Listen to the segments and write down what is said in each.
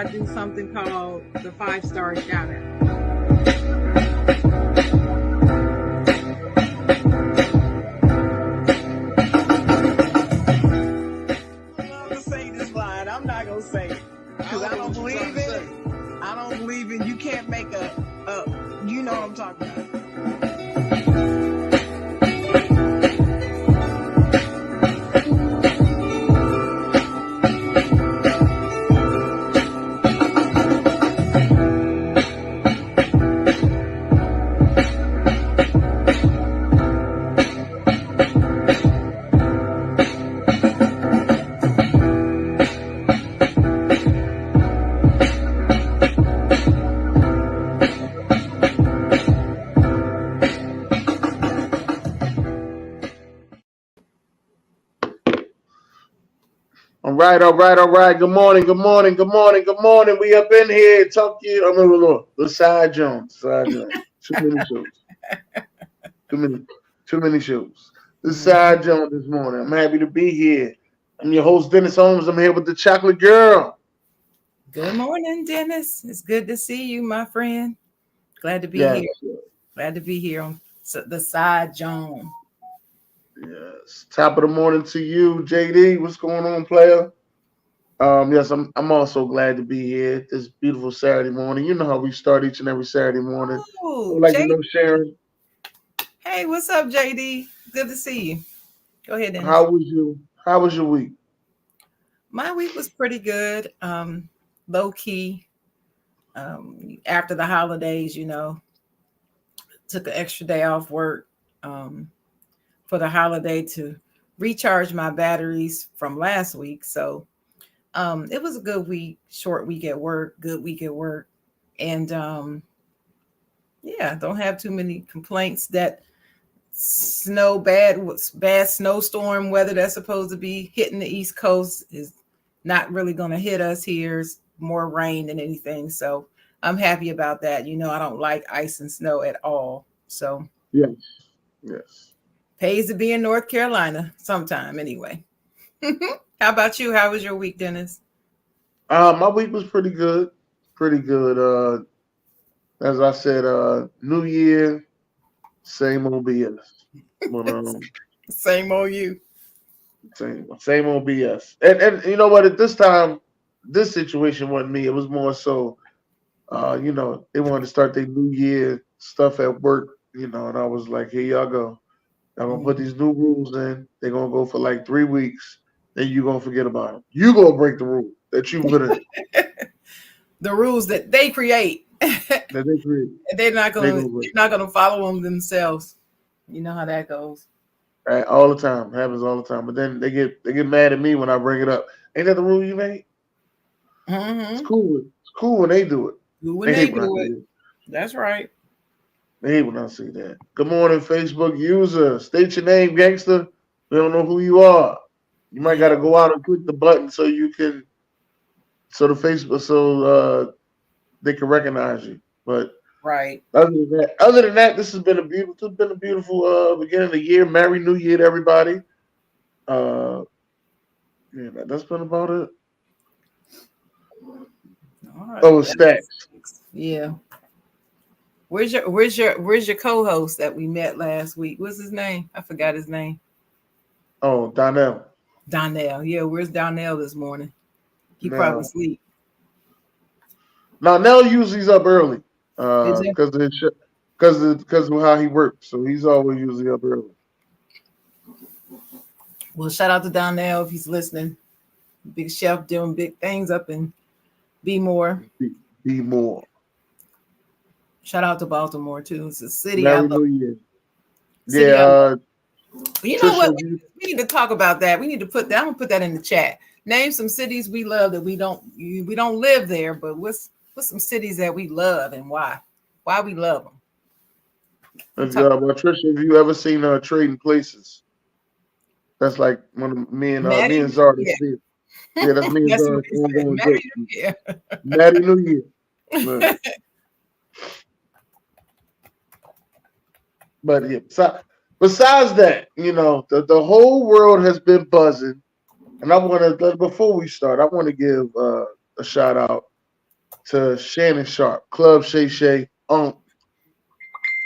I do something called the 5-star shout out. I'm not gonna say it because I don't believe in it. I don't believe in. You can't make you know what I'm talking about. All right. Good morning. We up in here. Talk to you. I'm gonna look. The Side Jawn. Too many shows. Too many shows. The Side Jawn this morning. I'm happy to be here. I'm your host, Dennis Holmes. I'm here with the Chocolate Girl. Good morning, Dennis. It's good to see you, my friend. Glad to be here. Glad to be here on the Side Jawn. Yes. Top of the morning to you, JD. What's going on, player? Yes, I'm also glad to be here this beautiful Saturday morning. You know how we start each and every Saturday morning. You know, Sharon. Hey, what's up, JD? Good to see you. Go ahead, Dennis. How was your week? My week was pretty good. Low key. After the holidays, you know, took an extra day off work for the holiday to recharge my batteries from last week. So it was a good week, good week at work. And yeah, don't have too many complaints. That bad snowstorm weather that's supposed to be hitting the East Coast is not really going to hit us here. It's more rain than anything. So I'm happy about that. You know, I don't like ice and snow at all. So yes. Pays to be in North Carolina sometime anyway. How about you? How was your week, Dennis? My week was pretty good. As I said, New Year, same old BS. But, same old you. Same old BS. And you know what? At this time, this situation wasn't me. It was more so, you know, they wanted to start their New Year stuff at work, you know, and I was like, here y'all go. I'm going to put these new rules in. They're going to go for like 3 weeks. Then you're going to forget about them. You're going to break the rule that you put in. The rules that they create. They're not going to follow them themselves. You know how that goes. Right, all the time. Happens all the time. But then they get mad at me when I bring it up. Ain't that the rule you made? Mm-hmm. It's cool when they do it. When they do it. That's right. They hate when I see that. Good morning, Facebook user. State your name, gangster. We don't know who you are. You might got to go out and click the button so you can, so they can recognize you. But right. Other than that, this has been a beautiful beginning of the year. Merry New Year to everybody. Yeah, that's been about it. All right. Oh, Stacks. Yeah. Where's your co-host that we met last week? What's his name? I forgot his name. Oh, Donnell. Yeah, where's Donnell this morning? He probably asleep. Donnell usually up early because of how he works. So he's always usually up early. Well, shout out to Donnell if he's listening. Big chef doing big things up in B-more. B-more. Shout out to Baltimore too. It's a city Merry I love. New Year. Yeah. You know what? We need to talk about that. We need to put that. I'm gonna put that in the chat. Name some cities we love that we don't live there, but what's some cities that we love and why? Why we love them? Trisha, have you ever seen Trading Places? That's like one of me and Zara. Yeah, that's me and Zara. Maddie New Year. But yeah, besides that, you know, the whole world has been buzzing. And I want to, before we start, I want to give a shout out to Shannon Sharp, Club Shay Shay.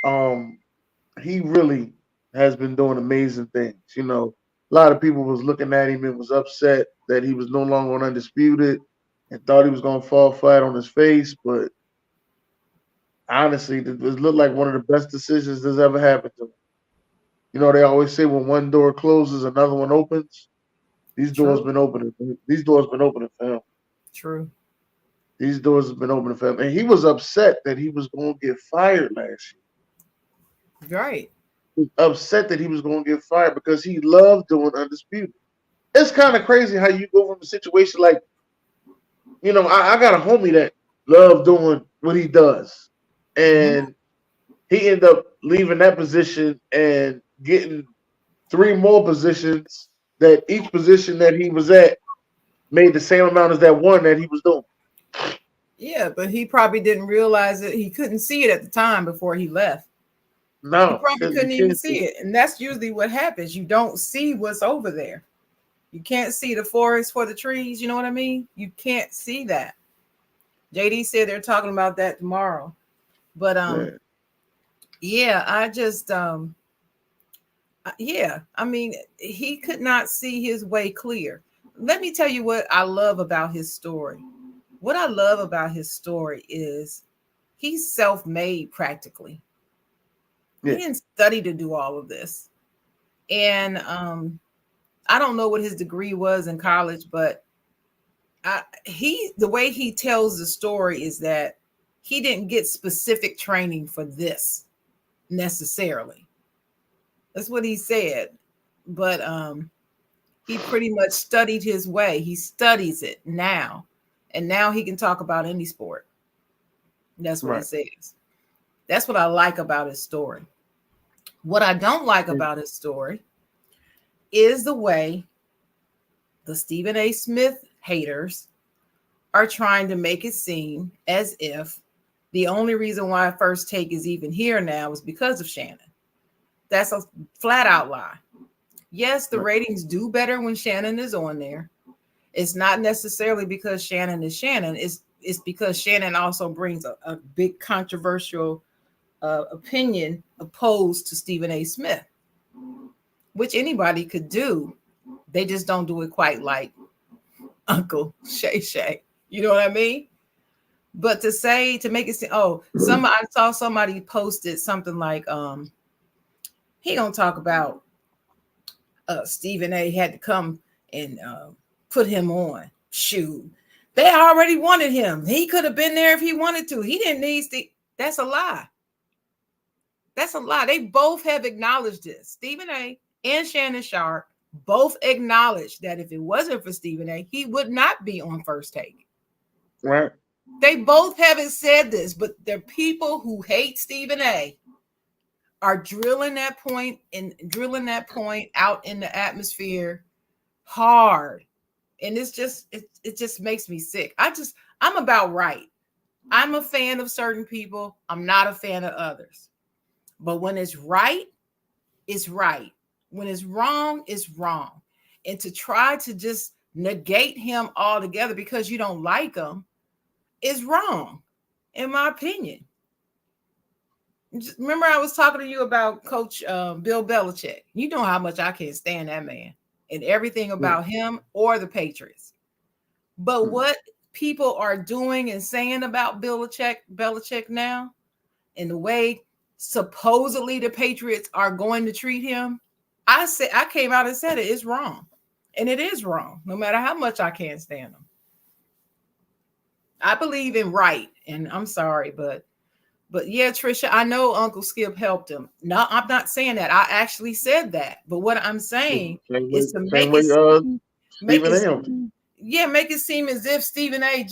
Um, he really has been doing amazing things. A lot of people was looking at him and was upset that he was no longer on Undisputed and thought he was going to fall flat on his face. But honestly, it looked like one of the best decisions that's ever happened to him. They always say when one door closes, another one opens. These doors True. been opening. These doors been opening for him. True. These doors have been opening for him, and he was upset that he was going to get fired last Right. year. He was upset that he was going to get fired because he loved doing Undisputed. It's kind of crazy how you go from a situation like, I got a homie that loved doing what he does, Hmm. and he ended up leaving that position and getting three more positions that each position that he was at made the same amount as that one that he was doing. Yeah, but he probably didn't realize it. He couldn't see it at the time before he left. He No, probably because you couldn't even can't see see. it. And that's usually what happens. You don't see what's over there. You can't see the forest for the trees. You know what I mean? You can't see that. JD said they're talking about that tomorrow. But Yeah, yeah, I just yeah, I mean, he could not see his way clear. Let me tell you what I love about his story. What I love about his story is he's self-made practically. He yeah, didn't study to do all of this. And I don't know what his degree was in college, but the way he tells the story is that he didn't get specific training for this necessarily. That's what he said. But he pretty much studied his way. He studies it now. And now he can talk about any sport. That's what he right. says. That's what I like about his story. What I don't like And about his story is the way the Stephen A. Smith haters are trying to make it seem as if the only reason why First Take is even here now is because of Shannon. That's a flat out lie. Yes, the right, ratings do better when Shannon is on there. It's not necessarily because Shannon is Shannon. It's because Shannon also brings a big controversial opinion opposed to Stephen A. Smith, which anybody could do. They just don't do it quite like Uncle Shay Shay. You know what I mean? But to make it seem, I saw somebody posted something like, he gonna talk about Stephen A. had to come and put him on. Shoot, they already wanted him. He could have been there if he wanted to. He didn't need Steve. That's a lie. That's a lie. They both have acknowledged this. Stephen A. and Shannon Sharp both acknowledged that if it wasn't for Stephen A., he would not be on First Take. right, They both haven't said this, but the people who hate Stephen A. are drilling that point out in the atmosphere hard. And it just makes me sick. I'm about right. I'm a fan of certain people. I'm not a fan of others. But when it's right, it's right. When it's wrong, it's wrong. And to try to just negate him altogether because you don't like him is wrong, in my opinion. Remember, I was talking to you about Coach Bill Belichick. You know how much I can't stand that man and everything yeah, about him or the Patriots. But mm, what people are doing and saying about Belichick now, and the way supposedly the Patriots are going to treat him, I came out and said it. It's wrong, and it is wrong. No matter how much I can't stand them, I believe in right. And I'm sorry, but yeah, Trisha, I know Uncle Skip helped him. No, I'm not saying that. I actually said that. But what I'm yeah. saying Same is way, to same way. make Stephen it A. helped him. yeah, make it seem as if Stephen A.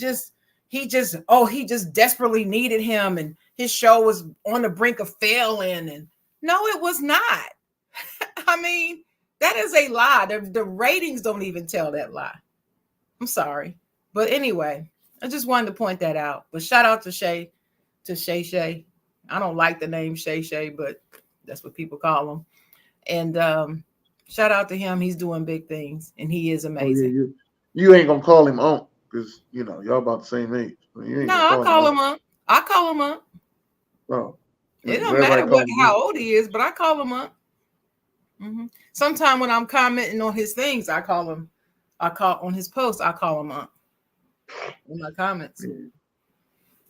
he just desperately needed him and his show was on the brink of failing. And no, it was not. I mean, that is a lie. The ratings don't even tell that lie. I'm sorry. But anyway, I just wanted to point that out. But shout out to Shay Shay. I don't like the name Shay Shay, but that's what people call him. And shout out to him. He's doing big things and he is Oh yeah, amazing. you ain't gonna call him on. because y'all about the same age. So you ain't No, gonna I call him call up. him up. I call him up. No, It but don't everybody matter what calls him how up. old he is, but I call him up. Sometime when I'm commenting on his things, I call him. I call on his posts. I call him up in my comments. Yeah.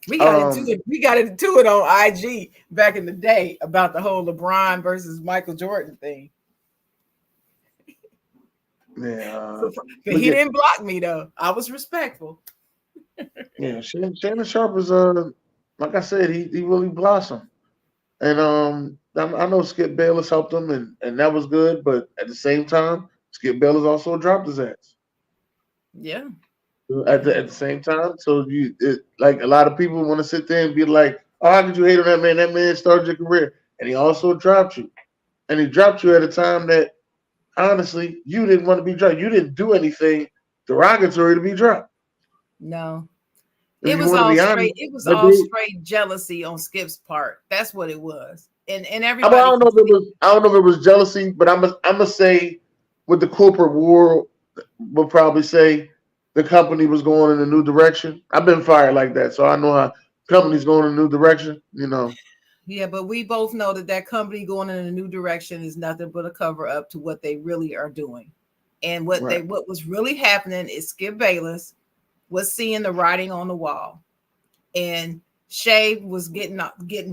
We got into Um, it. We got into it on IG back in the day about the whole LeBron versus Michael Jordan thing. yeah, But look he at didn't block me though. I was respectful. yeah, Shannon Sharp is like I said, he really blossomed. And I know Skip Bayless helped him, and that was good. But at the same time, Skip Bayless also dropped his ass Yeah. at the same time. So like a lot of people want to sit there and be like, "Oh, how could you hate on that man? That man started your career, and he also dropped you, and he dropped you at a time that honestly you didn't want to be dropped. You didn't do anything derogatory to be dropped. No. If you want to be honest, It was but all straight jealousy on Skip's part. That's what it was. And I everybody don't know can if it see. was I don't know if it was jealousy, but I'm gonna say with the corporate world, we'll probably say the company was going in a new direction. I've been fired like that, so I know how companies going in a new direction. Yeah, but we both know that that company going in a new direction is nothing but a cover up to what they really are doing. And Right, what was really happening is Skip Bayless was seeing the writing on the wall, and Shay was getting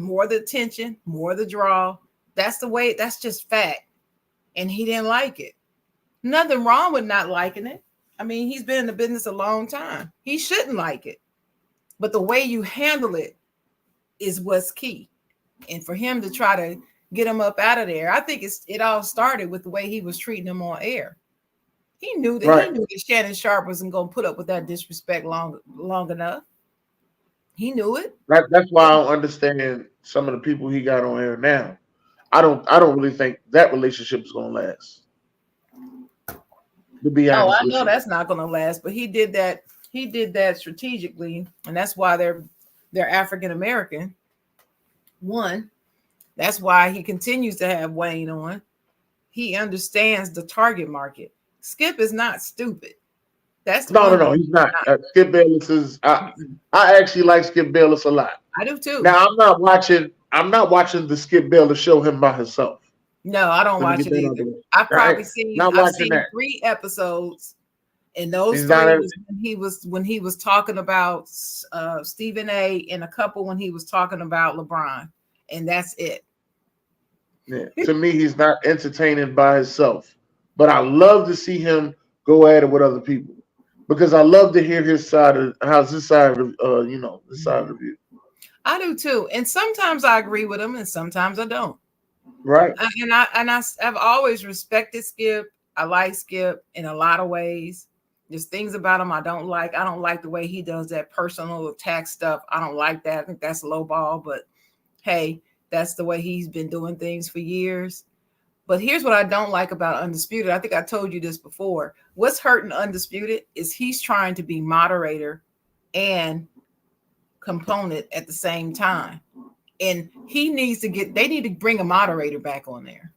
more of the attention, more of the draw. That's the way. That's just fact, and he didn't like it. Nothing wrong with not liking it. I mean, he's been in the business a long time. He shouldn't like it, but the way you handle it is what's key. And for him to try to get him up out of there, I think it all started with the way he was treating him on air. He right. knew that Shannon Sharp wasn't going to put up with that disrespect long enough. He knew it. That's why I don't understand some of the people he got on air now. I don't really think that relationship is gonna last. To be Oh, honest I with know you, that's not going to last, but he did that. He did that strategically, and that's why they're African American. One, that's why he continues to have Wayne on. He understands the target market. Skip is not stupid. That's no, no, one no, thing. he's not. Skip Bayless is. I actually like Skip Bayless a lot. I do too. Now I'm not watching the Skip Bayless show him by himself. No, I don't Let me watch get it that out of either. the way. All right, not I've watching seen that. 3 episodes, and those He's not. three was when he was talking about Stephen A. and a couple when he was talking about LeBron, and that's it. Yeah, to me, he's not entertaining by himself. But I love to see him go at it with other people because I love to hear his side of how's his side of the side of the view. I do too, and sometimes I agree with him, and sometimes I don't. Right. I've always respected Skip. I like Skip in a lot of ways. There's things about him I don't like. I don't like the way he does that personal attack stuff. I don't like that. I think that's low ball, but hey, that's the way he's been doing things for years. But here's what I don't like about Undisputed. I think I told you this before. What's hurting Undisputed is he's trying to be moderator and component at the same time. And they need to bring a moderator back on there.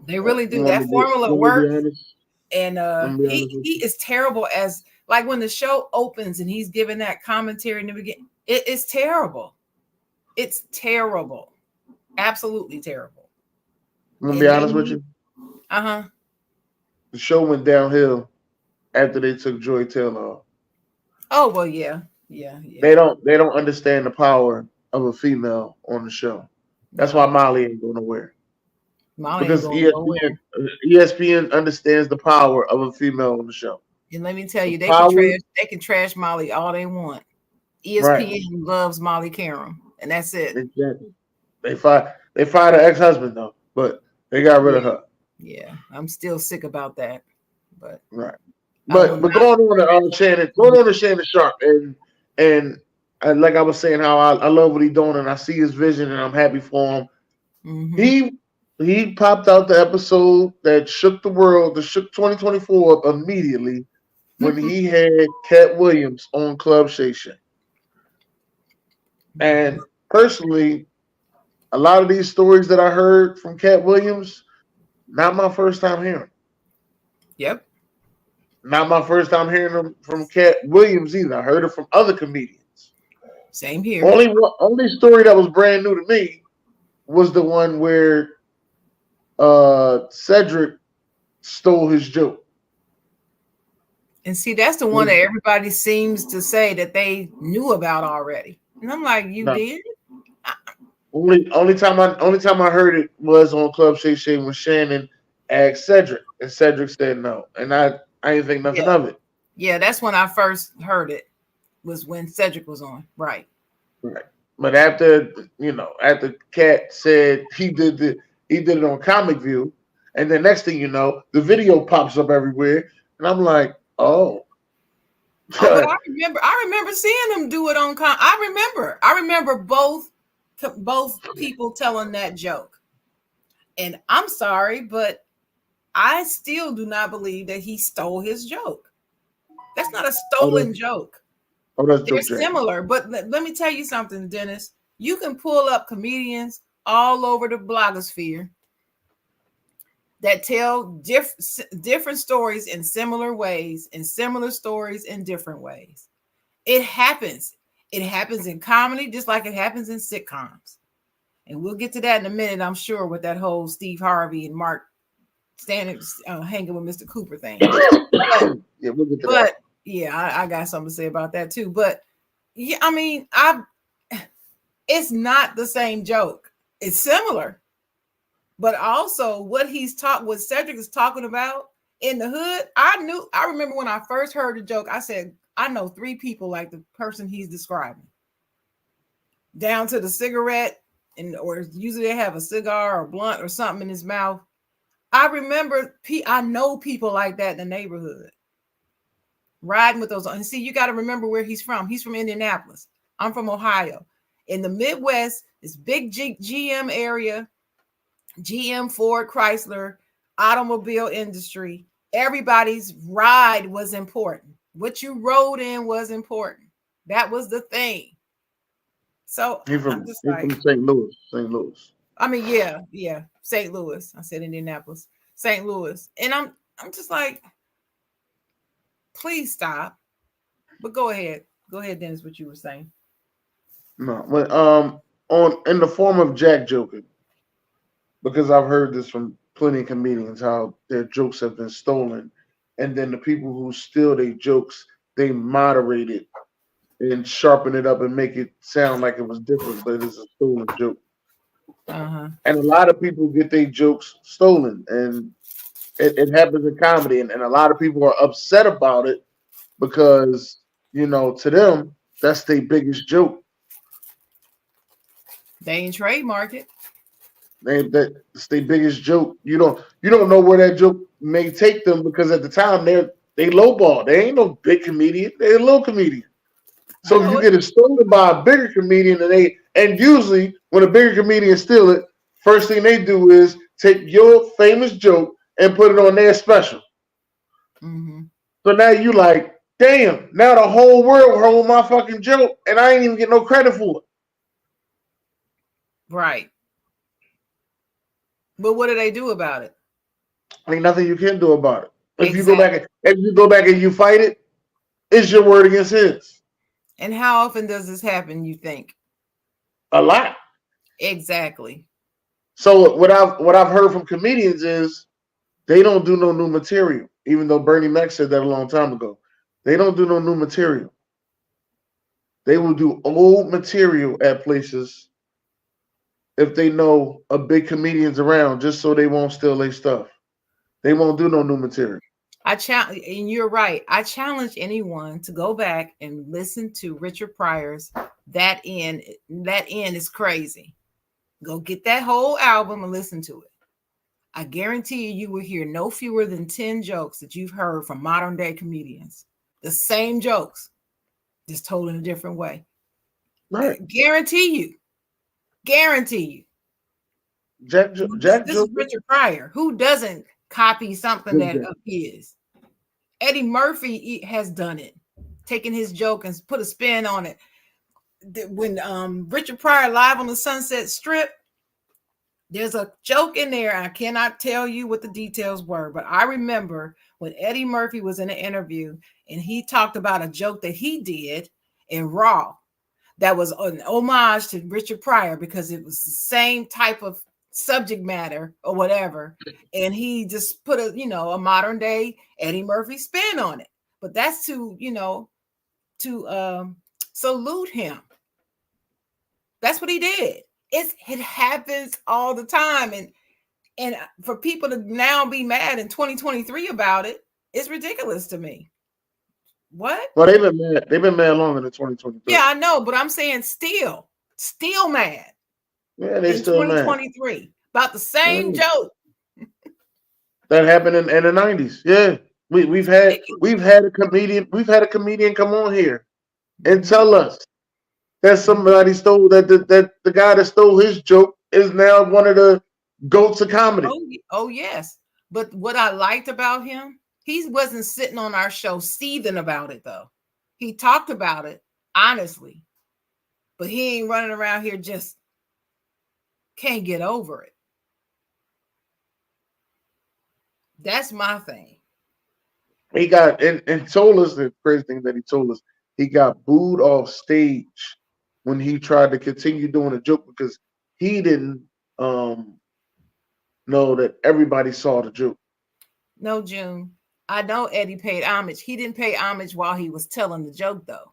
They really do. That formula Let me be works. honest. And Let me be honest with he you. is terrible as like when the show opens and he's giving that commentary in the beginning. It is terrible. It's terrible. Absolutely terrible. I'm gonna be And they honest with need, you. uh-huh. The show went downhill after they took Joy Taylor off. Oh well, yeah. Yeah, yeah. They don't understand the power of a female on the show. That's why No, Molly ain't going nowhere. Molly ain't Because going nowhere. ESPN understands the power of a female on the show. And let me tell The you, power, they can trash Molly all they want. right? ESPN loves Molly Karam, and that's it. Exactly. They fired her ex-husband though, but they got rid Yeah, of her. yeah. I'm still sick about that, but Right. I will But not. going on to Shannon Sharp, and like I was saying, how I love what he's doing, and I see his vision, and I'm happy for him. Mm-hmm. He popped out the episode that shook the world, that shook 2024 up immediately when he had Cat Williams on Club Station. And personally, a lot of these stories that I heard from Cat Williams, not my first time hearing. Yep. Not my first time hearing them from Cat Williams either. I heard it from other comedians. Same here. Only story that was brand new to me was the one where Cedric stole his joke. And see, that's the one that everybody seems to say that they knew about already. And I'm like, you No. did? Only time I heard it was on Club Shay Shay when Shannon asked Cedric, and Cedric said no, and I didn't think nothing Yeah. of it. Yeah, that's when I first heard it. Was when Cedric was on, right? Right. But after Cat said he did it on Comic View, and then next thing you know, the video pops up everywhere, and I'm like, oh. Oh, but I remember seeing them do it on. I remember both people telling that joke, and I'm sorry, but I still do not believe that he stole his joke. That's not a stolen joke. That's They're similar, but let me tell you something, Dennis. You can pull up comedians all over the blogosphere that tell different stories in similar ways, and similar stories in different ways. It happens. It happens in comedy just like it happens in sitcoms. And we'll get to that in a minute, I'm sure, with that whole Steve Harvey and Mark standing hanging with Mr. Cooper thing. Yeah, we'll get to but that. Yeah, I got something to say about that too. But yeah, I mean, it's not the same joke. It's similar. But also what Cedric is talking about in the hood, I remember when I first heard the joke, I said, I know 3 people like the person he's describing. Down to the cigarette, or usually they have a cigar or blunt or something in his mouth. I remember, I know people like that in the neighborhood. Riding with those. And see, you got to remember where he's from. He's from Indianapolis. I'm from Ohio. In the Midwest, this big GM area, GM, Ford, Chrysler, automobile industry. Everybody's ride was important. What you rode in was important. That was the thing. So He's from St. Louis. St. Louis. I mean, yeah. St. Louis. I said Indianapolis. St. Louis. And I'm just like, please stop. But go ahead. Go ahead, Dennis, what you were saying. No, but in the form of Jack joking, because I've heard this from plenty of comedians how their jokes have been stolen, and then the people who steal their jokes, they moderate it and sharpen it up and make it sound like it was different, but it's a stolen joke. Uh-huh. And a lot of people get their jokes stolen, and it happens in comedy, and a lot of people are upset about it because, to them, that's their biggest joke. They ain't trademark it. That's their biggest joke. You don't know where that joke may take them, because at the time they lowball. They ain't no big comedian. They're a little comedian. So if you get it stolen by a bigger comedian, and usually when a bigger comedian steal it, first thing they do is take your famous joke and put it on their special. Mm-hmm. So now you like, damn, now the whole world heard my fucking joke and I ain't even get no credit for it. Right. But what do they do about it? Ain't nothing you can do about it. If Exactly. you go back and you fight it, it's your word against his. And how often does this happen, you think? A lot. Exactly. So what I've heard from comedians is they don't do no new material, even though Bernie Mac said that a long time ago. They don't do no new material. They will do old material at places if they know a big comedian's around, just so they won't steal their stuff. They won't do no new material. And you're right. I challenge anyone to go back and listen to Richard Pryor's That End. That End is crazy. Go get that whole album and listen to it. I guarantee you will hear no fewer than 10 jokes that you've heard from modern day comedians. The same jokes, just told in a different way. Right. Guarantee you. This is Richard Pryor. Who doesn't copy something that of his? Eddie Murphy has done it, taking his joke and put a spin on it. When Richard Pryor live on the Sunset Strip, there's a joke in there. I cannot tell you what the details were, but I remember when Eddie Murphy was in an interview and he talked about a joke that he did in Raw that was an homage to Richard Pryor because it was the same type of subject matter or whatever. And he just put a modern day Eddie Murphy spin on it. But that's to salute him. That's what he did. It happens all the time. And for people to now be mad in 2023 about it, it's ridiculous to me. What? Well, they've been mad. They've been mad longer than 2023. Yeah, I know, but I'm saying still mad Yeah, they in still mad. 2023 about the same joke. That happened in the 90s. Yeah. We've had a comedian come on here and tell us that somebody stole that the guy that stole his joke is now one of the goats of comedy. Oh yes. But what I liked about him, he wasn't sitting on our show seething about it though. He talked about it honestly. But he ain't running around here just can't get over it. That's my thing. He got and told us the crazy thing that he told us he got booed off stage when he tried to continue doing a joke because he didn't know that everybody saw the joke. No, June. I know Eddie paid homage. He didn't pay homage while he was telling the joke, though.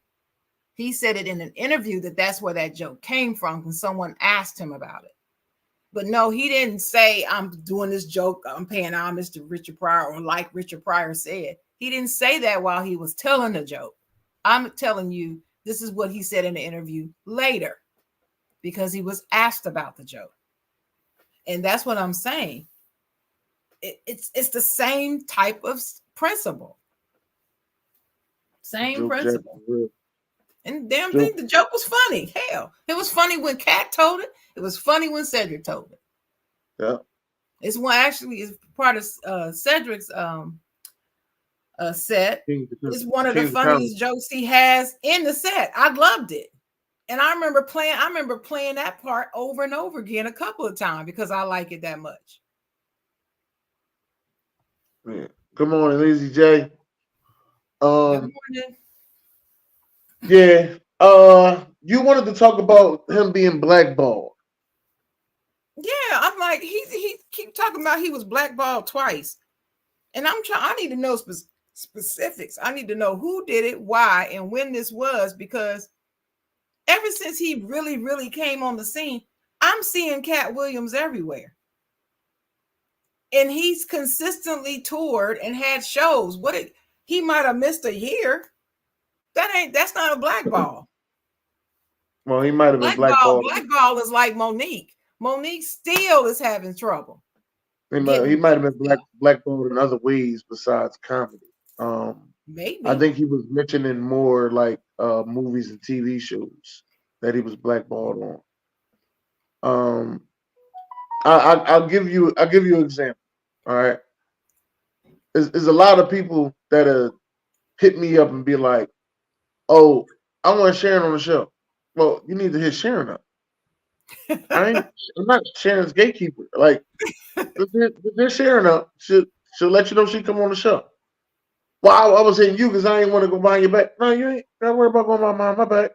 He said it in an interview that's where that joke came from when someone asked him about it. But no, he didn't say, I'm doing this joke, I'm paying homage to Richard Pryor, or like Richard Pryor said. He didn't say that while he was telling the joke. I'm telling you, this is what he said in the interview later because he was asked about the joke. And that's what I'm saying. It's the same type of principle. Same principle. And damn thing, the joke was funny. Hell, it was funny when Kat told it. It was funny when Cedric told it. Yeah. It's one actually is part of Cedric's set. It's one of the funniest jokes he has in the set. I loved it. And I remember playing that part over and over again a couple of times because I like it that much. Yeah. Good morning, Lazy J. Good morning. Yeah. You wanted to talk about him being blackballed. Yeah, I'm like, he keep talking about he was blackballed twice. And I need to know specifics. I need to know who did it, why, and when this was, because ever since he really, really came on the scene, I'm seeing Cat Williams everywhere. And he's consistently toured and had shows. He might have missed a year. That's not a blackball. Well, he might have been blackballed. Blackball is like Monique. Monique still is having trouble. He might have been blackballed in other ways besides comedy. Maybe. I think he was mentioning more like movies and TV shows that he was blackballed on. I'll give you an example. All right, there's a lot of people that hit me up and be like, "Oh, I want Sharon on the show." Well, you need to hit Sharon up. I'm not Sharon's gatekeeper. Like, if they're Sharon up, she'll let you know she come on the show. Well, I was hitting you because I ain't want to go behind your back. No, you ain't got to worry about going behind my back.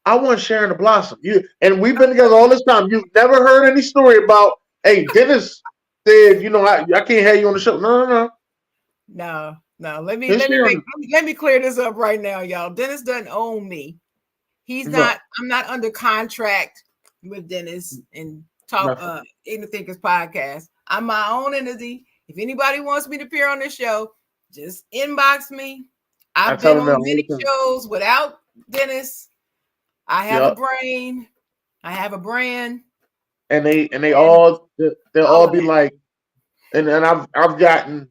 I want Sharon to blossom. And we've been together all this time. You've never heard any story about, hey, Dennis said, I can't have you on the show. No. Let me clear this up right now, y'all. Dennis doesn't own me. I'm not under contract with Dennis and talk Ignorant Thinkers podcast. I'm my own entity. If anybody wants me to appear on this show, just inbox me. I've been on many shows without Dennis. I have a brain. I have a brand. And they'll all be like, and I've gotten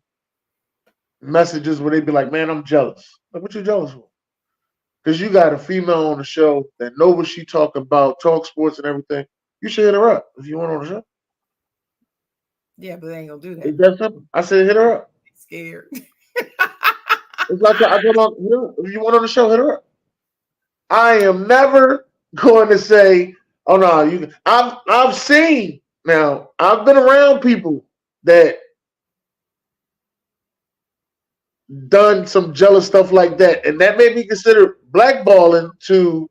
messages where they be like, man, I'm jealous. Like, what you jealous for? Because you got a female on the show that know what she talk about, talk sports and everything. You should hit her up if you want on the show. Yeah, but they ain't gonna do that. It's that simple. I said hit her up. I'm scared. It's like I told her, if you want on the show, hit her up. I am never going to say, oh no, I've seen now, I've been around people that done some jealous stuff like that, and that may be considered blackballing to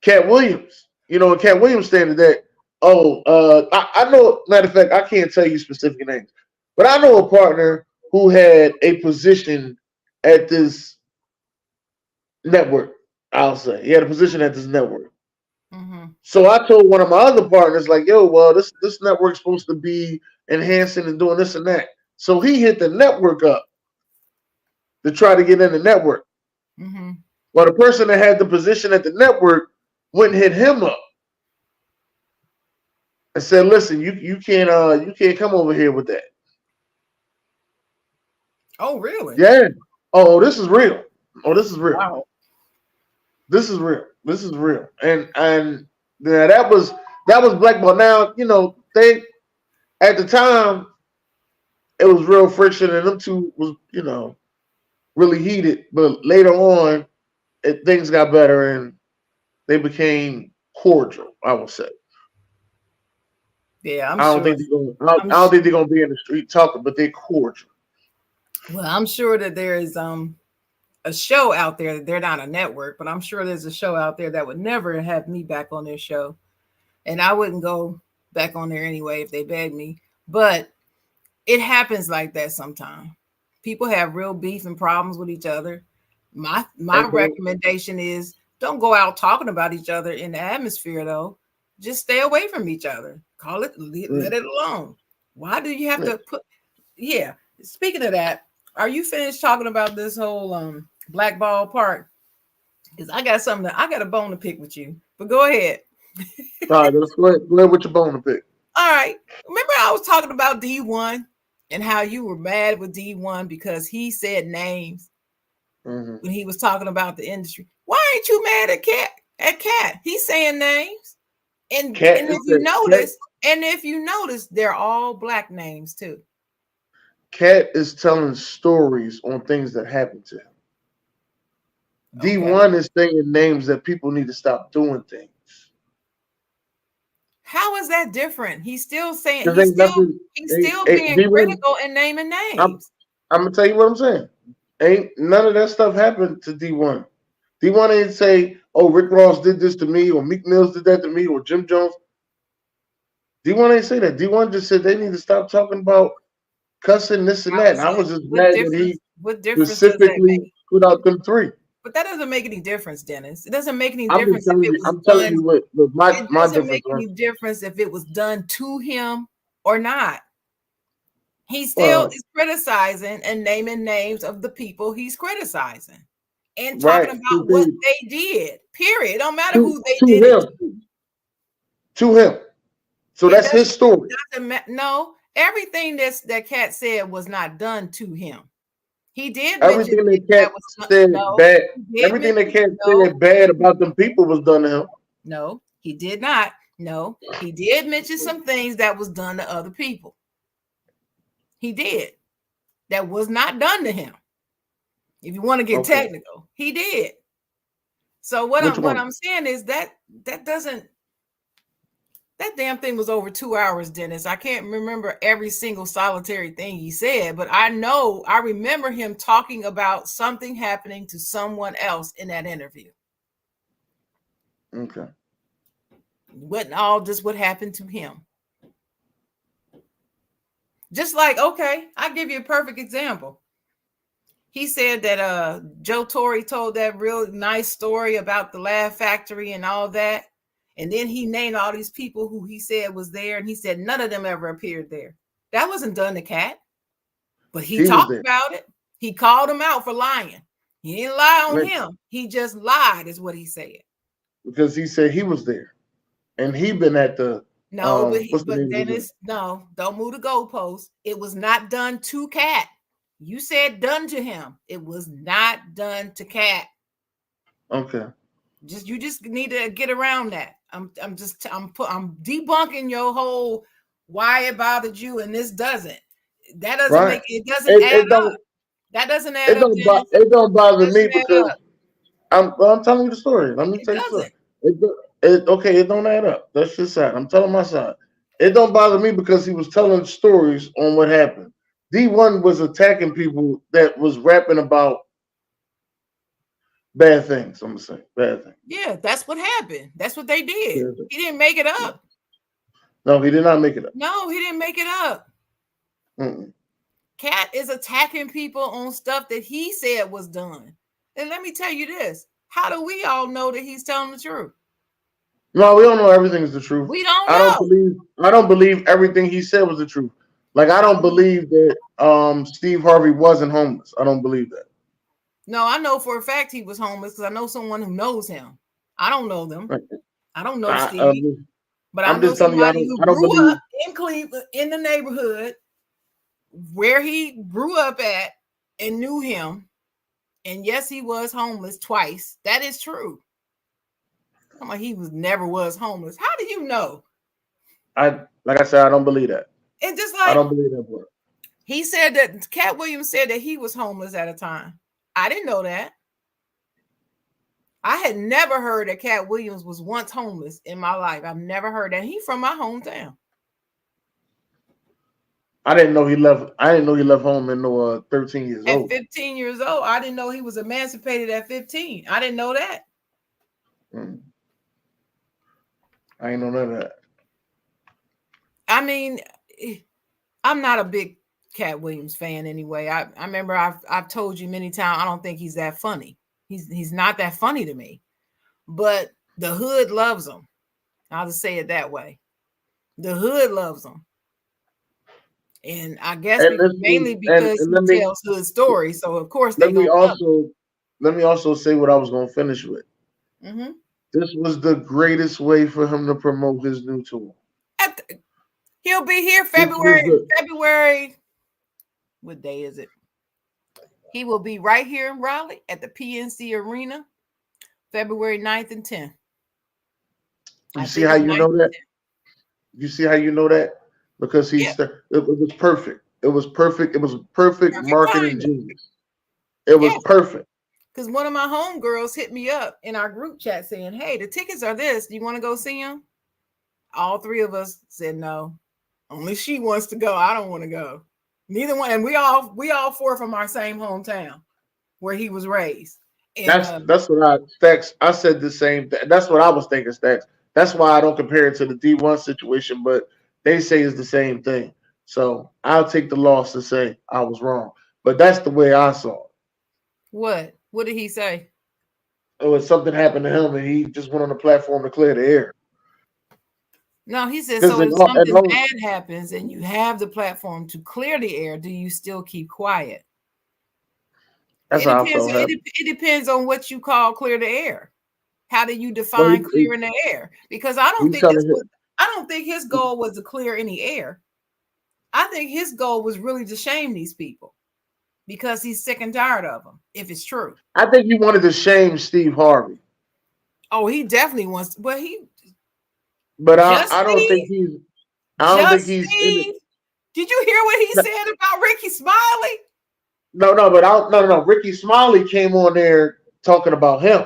Cat Williams. And Cat Williams standing that. Oh, I know. Matter of fact, I can't tell you specific names, but I know a partner who had a position at this network. I'll say he had a position at this network. Mm-hmm. So I told one of my other partners, like, "Yo, well, this network's supposed to be enhancing and doing this and that." So he hit the network up to try to get in the network. Mm-hmm. Well, the person that had the position at the network went and hit him up and said, "Listen, you can't come over here with that." Oh, really? Yeah. Oh, this is real. Oh, this is real. Wow. This is real. This is real. And yeah, that was blackball. Now they at the time it was real friction, and them two was really heated. But later on, things got better, and they became cordial. I would say. Yeah, I'm I don't sure. think they're gonna. I'm I don't sh- think they're gonna be in the street talking, but they're cordial. well, I'm sure that there is a show out there. They're not a network, but I'm sure there's a show out there that would never have me back on their show, and I wouldn't go back on there anyway if they begged me. But it happens like that sometimes. People have real beef and problems with each other. My And then, recommendation is don't go out talking about each other in the atmosphere though. Just stay away from each other. Call it let mm, it alone. Why do you have yeah. to put yeah. Speaking of that, are you finished talking about this whole blackball part? Because I got a bone to pick with you. But go ahead. All right, let's go ahead with your bone to pick. All right. Remember, I was talking about D1 and how you were mad with D1 because he said names Hmm. when he was talking about the industry. Why ain't you mad at Cat? At Cat, he's saying names, and Cat and is the cat. if you notice, they're all black names too. Cat is telling stories on things that happened to him. Okay, D1 is saying names that people need to stop doing things. how is that different? He's still saying Because ain't nothing. he's still being D1. critical and naming I'm names. I'm gonna tell you what I'm saying. Ain't none of that stuff happened to D1. D1 ain't say, "Oh, Rick Ross did this to me," or Meek Mills did that to me, or Jim Jones. D1 ain't say that. D1 just said they need to stop talking about cussing this and How that. And is I it? was just What mad that difference? he What difference does that specifically make? put out them three. But that doesn't make any difference, Dennis. It doesn't make any I'm just difference if telling it you. was I'm telling done. you what my It my doesn't difference make was. any difference if it was done to him or not. He still Well, is criticizing and naming names of the people he's criticizing and talking right about what they did. Period. It don't matter to who they to did it him to. to him. So It that's his story. doesn't matter. No, everything that Cat said was not done to him. He did mention Everything things that Cat that was said no. bad. He did Everything that mention Cat no. said bad about them people was done to him. No, he did not. No, he did mention some things that was done to other people. He did. That was not done to him. If you want to get Okay, technical, he did. So what which I'm one? I'm saying is that doesn't that damn thing was over 2 hours, Dennis. I can't remember every single solitary thing he said, but I remember him talking about something happening to someone else in that interview. Okay. It wasn't all just what happened to him. Just like, okay, I'll give you a perfect example. He said that Joe Torre told that real nice story about the Laugh Factory and all that. And then he named all these people who he said was there, and he said none of them ever appeared there. That wasn't done to Cat, but he He was talked there about it. He called him out for lying. He didn't lie on Like, him. He just lied, is what he said. because he said he was there, and he been at the No, what's the but name of it? Dennis, no, don't move the goalpost. It was not done to Cat. You said done to him. It was not done to Cat. Okay. You just need to get around that. I'm debunking your whole why it bothered you and this doesn't. That doesn't Right. make it doesn't It, add it up. don't That doesn't add it up, don't Dennis. it don't It bother me doesn't add because up. I'm telling you the story. Let me It tell you the story. doesn't. Okay, it don't add up. That's your side. I'm telling my side. It don't bother me because he was telling stories on what happened. D1 was attacking people that was rapping about bad things. I'm gonna say bad things. Yeah, that's what happened. That's what they did. Bad things. He didn't make it Yeah. up. No, he did not make it up. No, he didn't make it up. Mm-mm. Cat is attacking people on stuff that he said was done. And let me tell you this. How do we all know that he's telling the truth? No, we don't know everything is the truth. We don't I don't know. believe. I don't believe everything he said was the truth. Like I don't believe that Steve Harvey wasn't homeless. I don't believe that. No, I know for a fact he was homeless because I know someone who knows him. I don't know them. Like, I don't know I, Steve, but I I'm know just telling you, somebody who I don't grew believe. up in Cleveland, in the neighborhood where he grew up at and knew him. And yes, he was homeless twice. That is true. Come on, he never was homeless. How do you know? Like I said, I don't believe that. And just I like don't believe that part. he said that Cat Williams said that he was homeless at a time. I didn't know that. I had never heard that Cat Williams was once homeless in my life. I've never heard that. He's from my hometown. I didn't know he left. I didn't know he left home in no 13 years At old. 15 years old, I didn't know he was emancipated at 15. I didn't know that. Mm. I ain't know none of that. I mean, I'm not a big Cat Williams fan anyway. I remember I've told you many times I don't think he's that funny. He's not that funny to me. But the hood loves him. I'll just say it that way. The hood loves him. And I guess And this mainly was, and, because and he tells hood stories. So of course they let me gonna love also let me also say what I was going to finish with. him. Mm-hmm. This was the greatest way for him to promote his new tour. He'll be here This was February. What day is it? He will be right here in Raleigh at the PNC Arena, February 9th and 10th. You see how you know that? You see how you know that? Because it was perfect. It was perfect. It was perfect marketing timing. genius. It was perfect. Because one of my homegirls hit me up in our group chat saying, "Hey, the tickets are this. Do you want to go see them?" All three of us said no. Only she wants to go. I don't want to go. Neither one. And we all four from our same hometown where he was raised. And That's what Stacks. I said the same thing. That's what I was thinking, Stacks. That's why I don't compare it to the D1 situation, but they say it's the same thing. So I'll take the loss to say I was wrong. But that's the way I saw it. what? What did he say? It was something happened to him and he just went on the platform to clear the air. No, he said, Because so if something bad happens and you have the platform to clear the air, do you still keep quiet? That's how I felt. It depends on what you call clear the air. How do you define clearing the air? Because I don't think his goal was to clear any air. I think his goal was really to shame these people because he's sick and tired of them, if it's true. I think he wanted to shame Steve Harvey. Oh, he definitely wants to, but I don't think he's in it. Did you hear what he said about Ricky Smiley? No. Ricky Smiley came on there talking about him.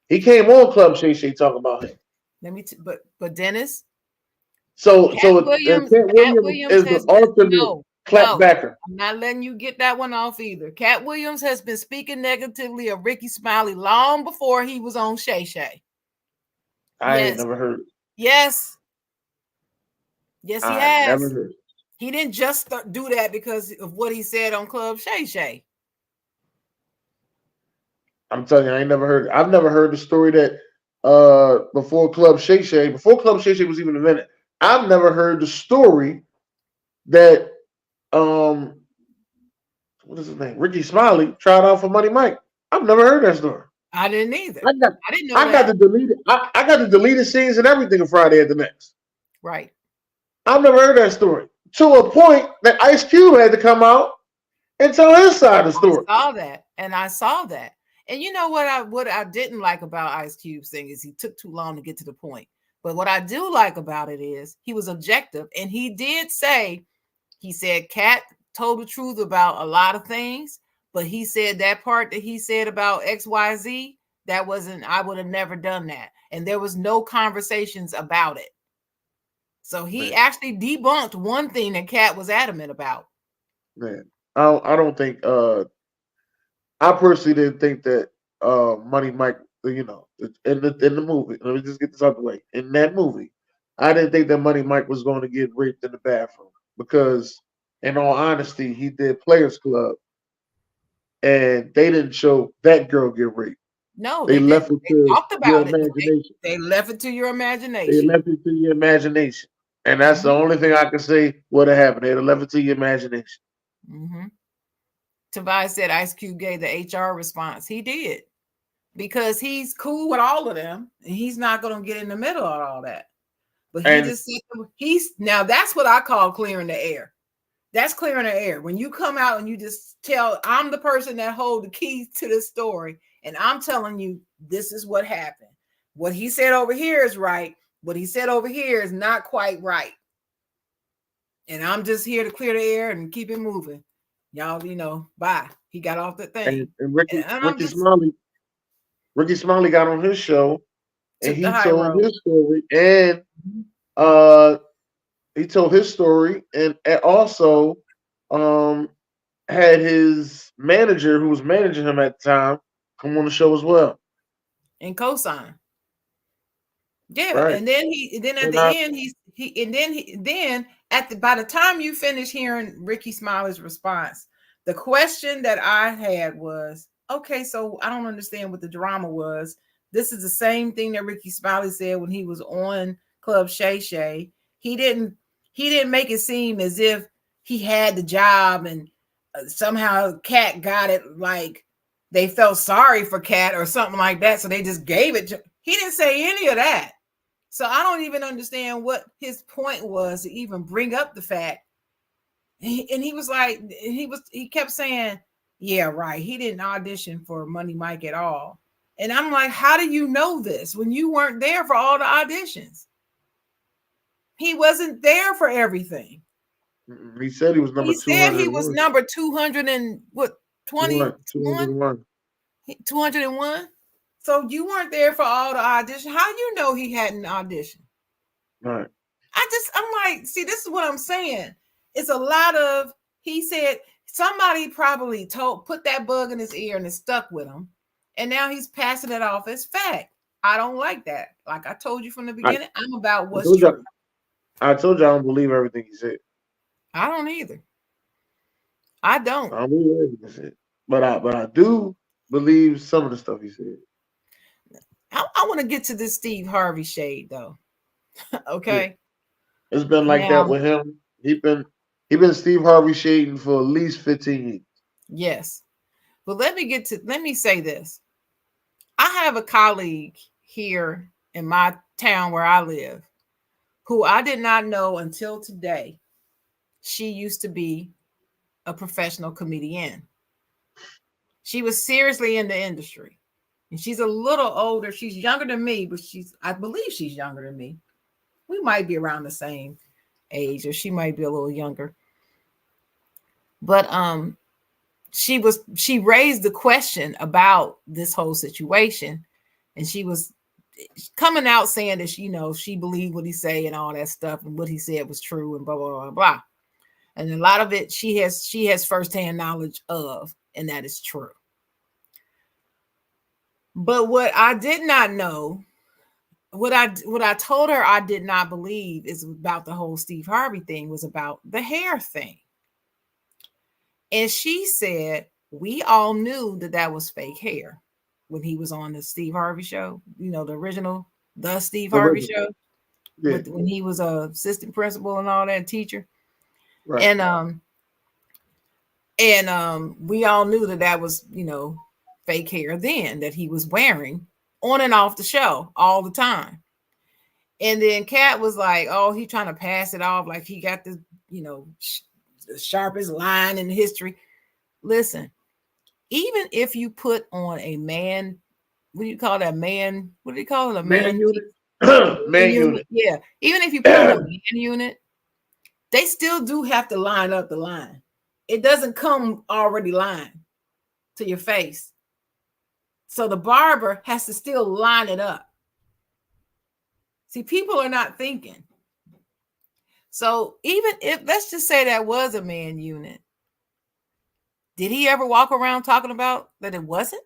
He came on Club Shay Shay talking about him. But Dennis. Cat Williams is the ultimate clapbacker. I'm not letting you get that one off either. Cat Williams has been speaking negatively of Ricky Smiley long before he was on Shay Shay. I ain't never heard it. Yes, he has. Never heard it. He didn't just do that because of what he said on Club Shay Shay. I'm telling you, I ain't never heard it. I've never heard the story that before Club Shay Shay was even invented. I've never heard the story that what is his name? Ricky Smiley tried out for Money Mike. I've never heard that story. I didn't either. I got the deleted scenes and everything of Friday at the Next. Right. I've never heard that story. To a point that Ice Cube had to come out and tell his side of the story. I saw that. And you know what I didn't like about Ice Cube's thing is he took too long to get to the point. But what I do like about it is he was objective, and he did say, he said Cat told the truth about a lot of things, but he said that part that he said about XYZ, that wasn't, I would have never done that. And there was no conversations about it. So he actually debunked one thing that Cat was adamant about. Man, I don't think I personally didn't think that Money Mike, in the movie. Let me just get this out the way. In that movie, I didn't think that Money Mike was going to get raped in the bathroom because, in all honesty, he did Players Club, and they didn't show that girl get raped. No, They they left didn't. it They to talked your about it, but imagination. they left it to your They imagination. left it to your imagination, and that's the Hmm. only thing I can say would have happened. They'd have left it to your imagination. Hmm. Tobias said Ice Cube gave the HR response. He did because he's cool with all of them, and he's not going to get in the middle of all that. But he And just said he's now that's what I call clearing the air. That's clearing the air. When you come out and you just tell, I'm the person that hold the keys to this story, and I'm telling you this is what happened. What he said over here is right. What he said over here is not quite right. And I'm just here to clear the air and keep it moving. Y'all, bye. He got off the and, thing. and And Ricky I'm Ricky just Smiley Ricky Smiley got on his show and took the he high told road. his story and uh he told his story and also um had his manager who was managing him at the time come on the show as well. And cosign. Yeah, Right. and then at And the end he and then at the by the time you finish hearing Ricky Smiley's response, the question that I had was, okay, so I don't understand what the drama was. This is the same thing that Ricky Smiley said when he was on Club Shay Shay. He didn't he didn't make it seem as if he had the job and somehow Cat got it like they felt sorry for Cat or something like that, so they just gave it to. He didn't say any of that. So I don't even understand what his point was to even bring up the fact. And he was like, he kept saying, yeah, right. He didn't audition for Money Mike at all. And I'm like, how do you know this when you weren't there for all the auditions? He wasn't there for everything. he said he was number He said he was 201. number 200 and what, 21? 201. 201. So you weren't there for all the auditions. How you know he hadn't auditioned? Right. I'm like, see, this is what I'm saying. It's a lot of, he said, somebody probably put that bug in his ear and it stuck with him. And now he's passing it off as fact. I don't like that. Like I told you from the I, beginning, I'm about I what's told you true. I told you I don't believe everything he said. I don't either. I don't. I don't believe everything he said. But I do believe some of the stuff he said. I want to get to this Steve Harvey shade though. Yeah. Okay. It's been like that Now, with him. He been Steve Harvey shading for at least 15 years. yes. But let me say this. I have a colleague here in my town where I live who I did not know until today. She used to be a professional comedian. She was seriously in the industry. And she's a little older. She's younger than me, but I believe she's younger than me. We might be around the same age, or she might be a little younger. But she raised the question about this whole situation, and she was coming out saying that she believed what he said and all that stuff, and what he said was true, and blah blah blah blah. And a lot of it she has firsthand knowledge of, and that is true. But what I did not know, what I told her I did not believe is about the whole Steve Harvey thing, was about the hair thing. And she said we all knew that that was fake hair when he was on the Steve Harvey show, the original the Steve The Harvey original. show, Yeah. with when he was a assistant principal and all that, teacher. Right. And we all knew that that was fake hair then that he was wearing on and off the show all the time. And then Kat was like, oh, he trying to pass it off like he got this the sharpest line in history. Listen, even if you put on a man, what do you call that, man, what do you call it, a Man man unit. Man unit, unit. yeah, even if you put on a man unit, they still do have to line up the line. It doesn't come already lined to your face. So the barber has to still line it up. See, people are not thinking. So even if, let's just say that was a man unit, Did he ever walk around talking about that it wasn't?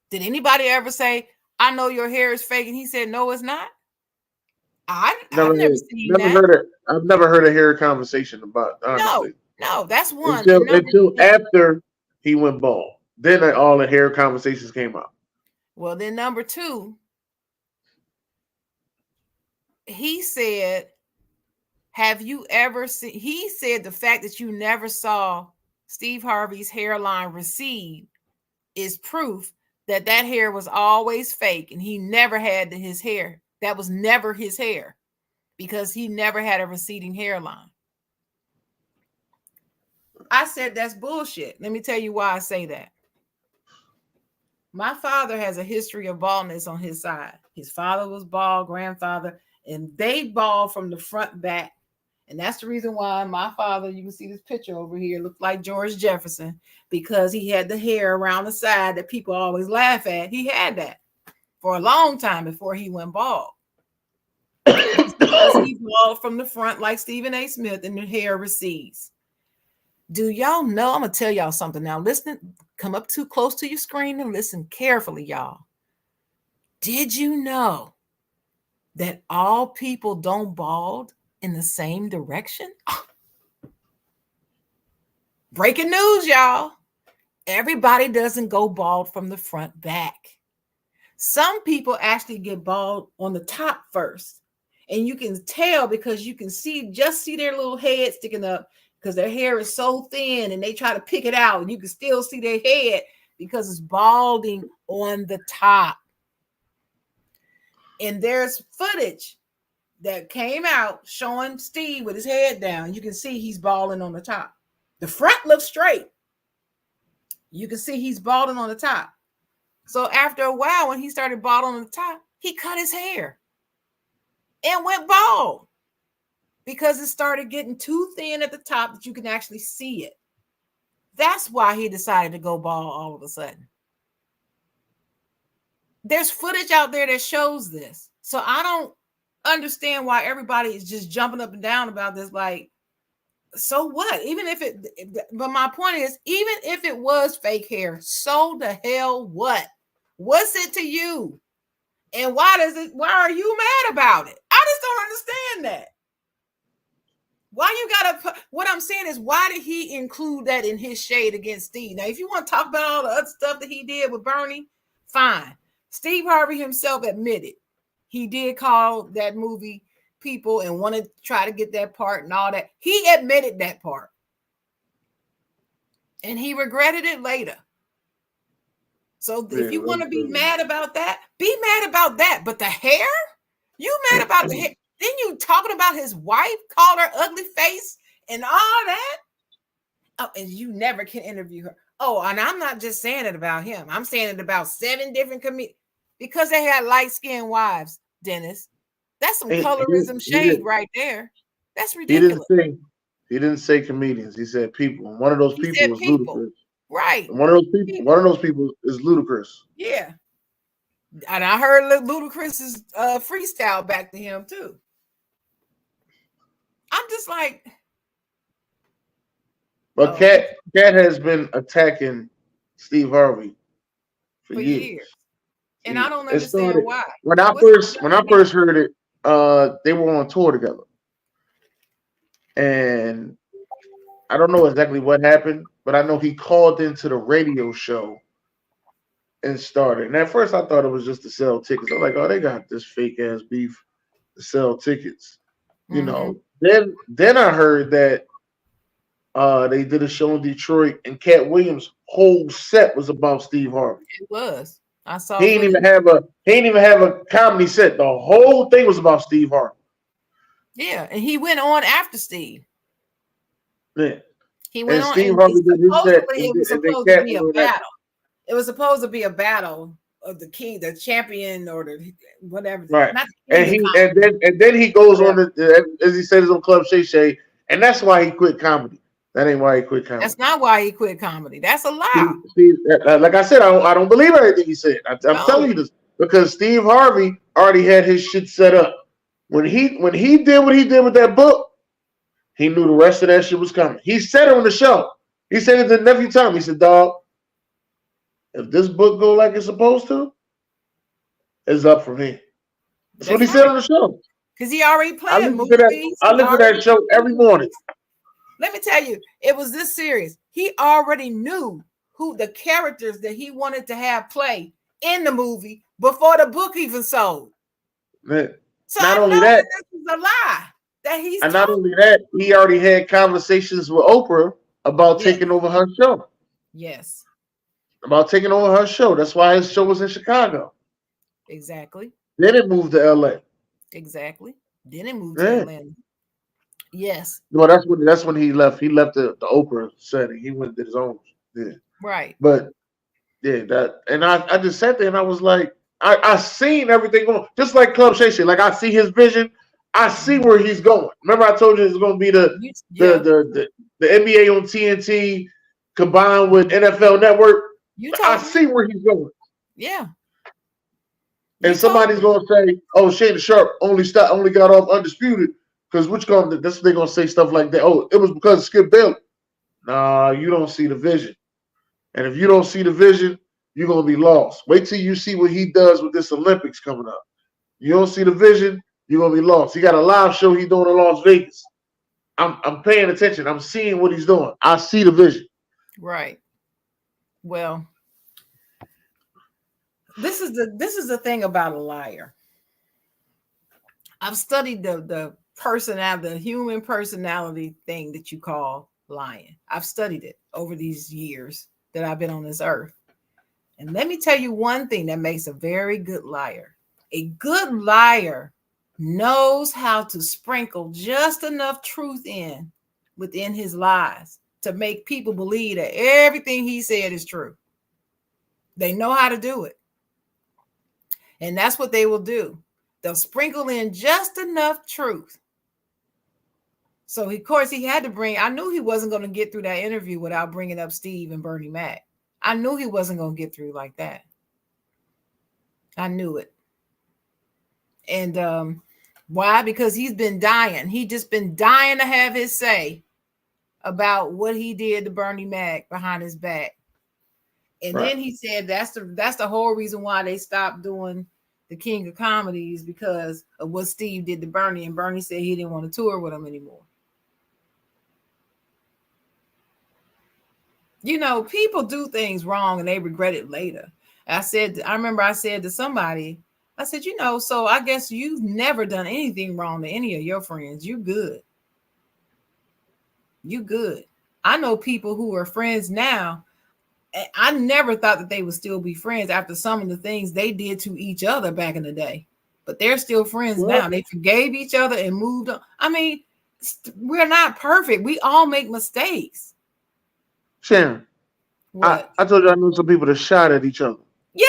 Did anybody ever say, I know your hair is fake? And he said, no, it's not. I've never seen Never that. heard it. I've never heard a hair conversation about No, honestly no, that's one. until And number two, after he went bald. Then all the hair conversations came out. well, then number two, he said, have you ever seen, he said the fact that you never saw Steve Harvey's hairline recede is proof that that hair was always fake and he never had his hair. That was never his hair because he never had a receding hairline. I said that's bullshit. Let me tell you why I say that. My father has a history of baldness on his side. His father was bald, grandfather, and they bald from the front back. And that's the reason why my father, you can see this picture over here, looked like George Jefferson because he had the hair around the side that people always laugh at. He had that for a long time before he went bald. He bald from the front like Stephen A. Smith and the hair recedes. Do y'all know? I'm going to tell y'all something now. Listen, come up too close to your screen and listen carefully, y'all. Did you know that all people don't bald in the same direction? Breaking news, y'all. Everybody doesn't go bald from the front back. Some people actually get bald on the top first. And you can tell because you can see their little head sticking up because their hair is so thin and they try to pick it out. And you can still see their head because it's balding on the top. And there's footage that came out showing Steve with his head down. You can see he's balding on the top. The front looks straight. You can see he's balding on the top. So after a while, when he started balding on the top, he cut his hair and went bald because it started getting too thin at the top that you can actually see it. That's why he decided to go bald all of a sudden. There's footage out there that shows this. So I don't understand why everybody is just jumping up and down about this. Like, so what? But my point is, even if it was fake hair, so the hell what? What's it to you? And why are you mad about it? I just don't understand that. What I'm saying is, why did he include that in his shade against Steve? Now, if you want to talk about all the other stuff that he did with Bernie, fine. Steve Harvey himself admitted he did call that movie people and wanted to try to get that part and all that. He admitted that part. And he regretted it later. So if you want to be mad about that, be mad about that. But the hair? You mad about the hair? Then you talking about his wife, called her ugly face and all that? Oh, and you never can interview her. Oh, and I'm not just saying it about him. I'm saying it about 7 different comedians because they had light-skinned wives, Dennis. That's some colorism shade right there. That's ridiculous. He didn't say comedians. He said people. And one of those people was Ludacris. Right. And one of those people is Ludacris. Yeah. And I heard Ludacris's freestyle back to him too. I'm just like, but Cat has been attacking Steve Harvey for years. And I don't understand why. When I first heard it, they were on tour together. And I don't know exactly what happened, but I know he called into the radio show and started. And at first I thought it was just to sell tickets. I'm like, oh, they got this fake ass beef to sell tickets. You know. Then I heard that they did a show in Detroit and Cat Williams' whole set was about Steve Harvey. It was. I saw. He didn't even have a comedy set. The whole thing was about Steve Harvey. Yeah, and he went on after Steve. Yeah. He went on. Steve Harvey did his set. It was supposed to be a battle. It was supposed to be a battle of the king, the champion, or the whatever. Right. And then he goes on as he said on Club Shay Shay, and that's why he quit comedy. That ain't why he quit comedy. That's not why he quit comedy. That's a lie. Like I said, I don't believe everything he said. I'm telling you this because Steve Harvey already had his shit set up. When he did what he did with that book, he knew the rest of that shit was coming. He said it on the show. He said it to nephew Tom. He said, "Dog, if this book go like it's supposed to, it's up from here." That's what That's he said right. on the show. Because he already I planted listen to that. movies. I He listen to already that show every morning. let me tell you, it was this serious. He already knew who the characters that he wanted to have play in the movie before the book even sold. Man, So not I only know that, that this is a lie that he's and not talking. only that, he already had conversations with Oprah about Yes, taking over her show. yes, About taking over her show. That's why his show was in Chicago. exactly, Then it moved to LA. exactly. Then it moved to Yeah. Atlanta. Yes, Well, that's when he left. He left the Oprah setting. He went to his own. Yeah. right. But yeah, that and I just sat there and I was like, I seen everything going. Just like Club Shay Shay. Like I see his vision. I see Mhm. where he's going. Remember I told you it's gonna be the the Yeah, the the, the NBA on TNT combined with NFL Network. you I told me. see where he's going. Yeah, And you told somebody's me. gonna say, "Oh, Shane Sharp only got off undisputed because which gonna that's what they're gonna say stuff like that. Oh, it was because of Skip Bayless. Nah, you don't see the vision, and if you don't see the vision, you're gonna be lost. Wait till you see what he does with this Olympics coming up. You don't see the vision, you're gonna be lost. He got a live show he doing in Las Vegas. I'm paying attention. I'm seeing what he's doing. I see the vision. Right. Well, this is the thing about a liar. I've studied the human personality thing that you call lying. I've studied it over these years that I've been on this earth. And let me tell you one thing that makes a very good liar. A good liar knows how to sprinkle just enough truth in within his lies to make people believe that everything he said is true. They know how to do it. And that's what they will do. They'll sprinkle in just enough truth. So, of course, he had to bring, I knew he wasn't going to get through that interview without bringing up Steve and Bernie Mac. I knew he wasn't going to get through like that. I knew it. And why? Because he's been dying. He just been dying to have his say about what he did to Bernie Mac behind his back. And Right. then he said that's the whole reason why they stopped doing the King of Comedies because of what Steve did to Bernie. And Bernie said he didn't want to tour with him anymore. You know, people do things wrong and they regret it later. I remember I said to somebody, I said, so I guess you've never done anything wrong to any of your friends. You good. You good. I know people who are friends now. I never thought that they would still be friends after some of the things they did to each other back in the day. But they're still friends now. Well, They forgave each other and moved on. I mean, we're not perfect. We all make mistakes. Sharon, What? I told you I knew some people that shot at each other,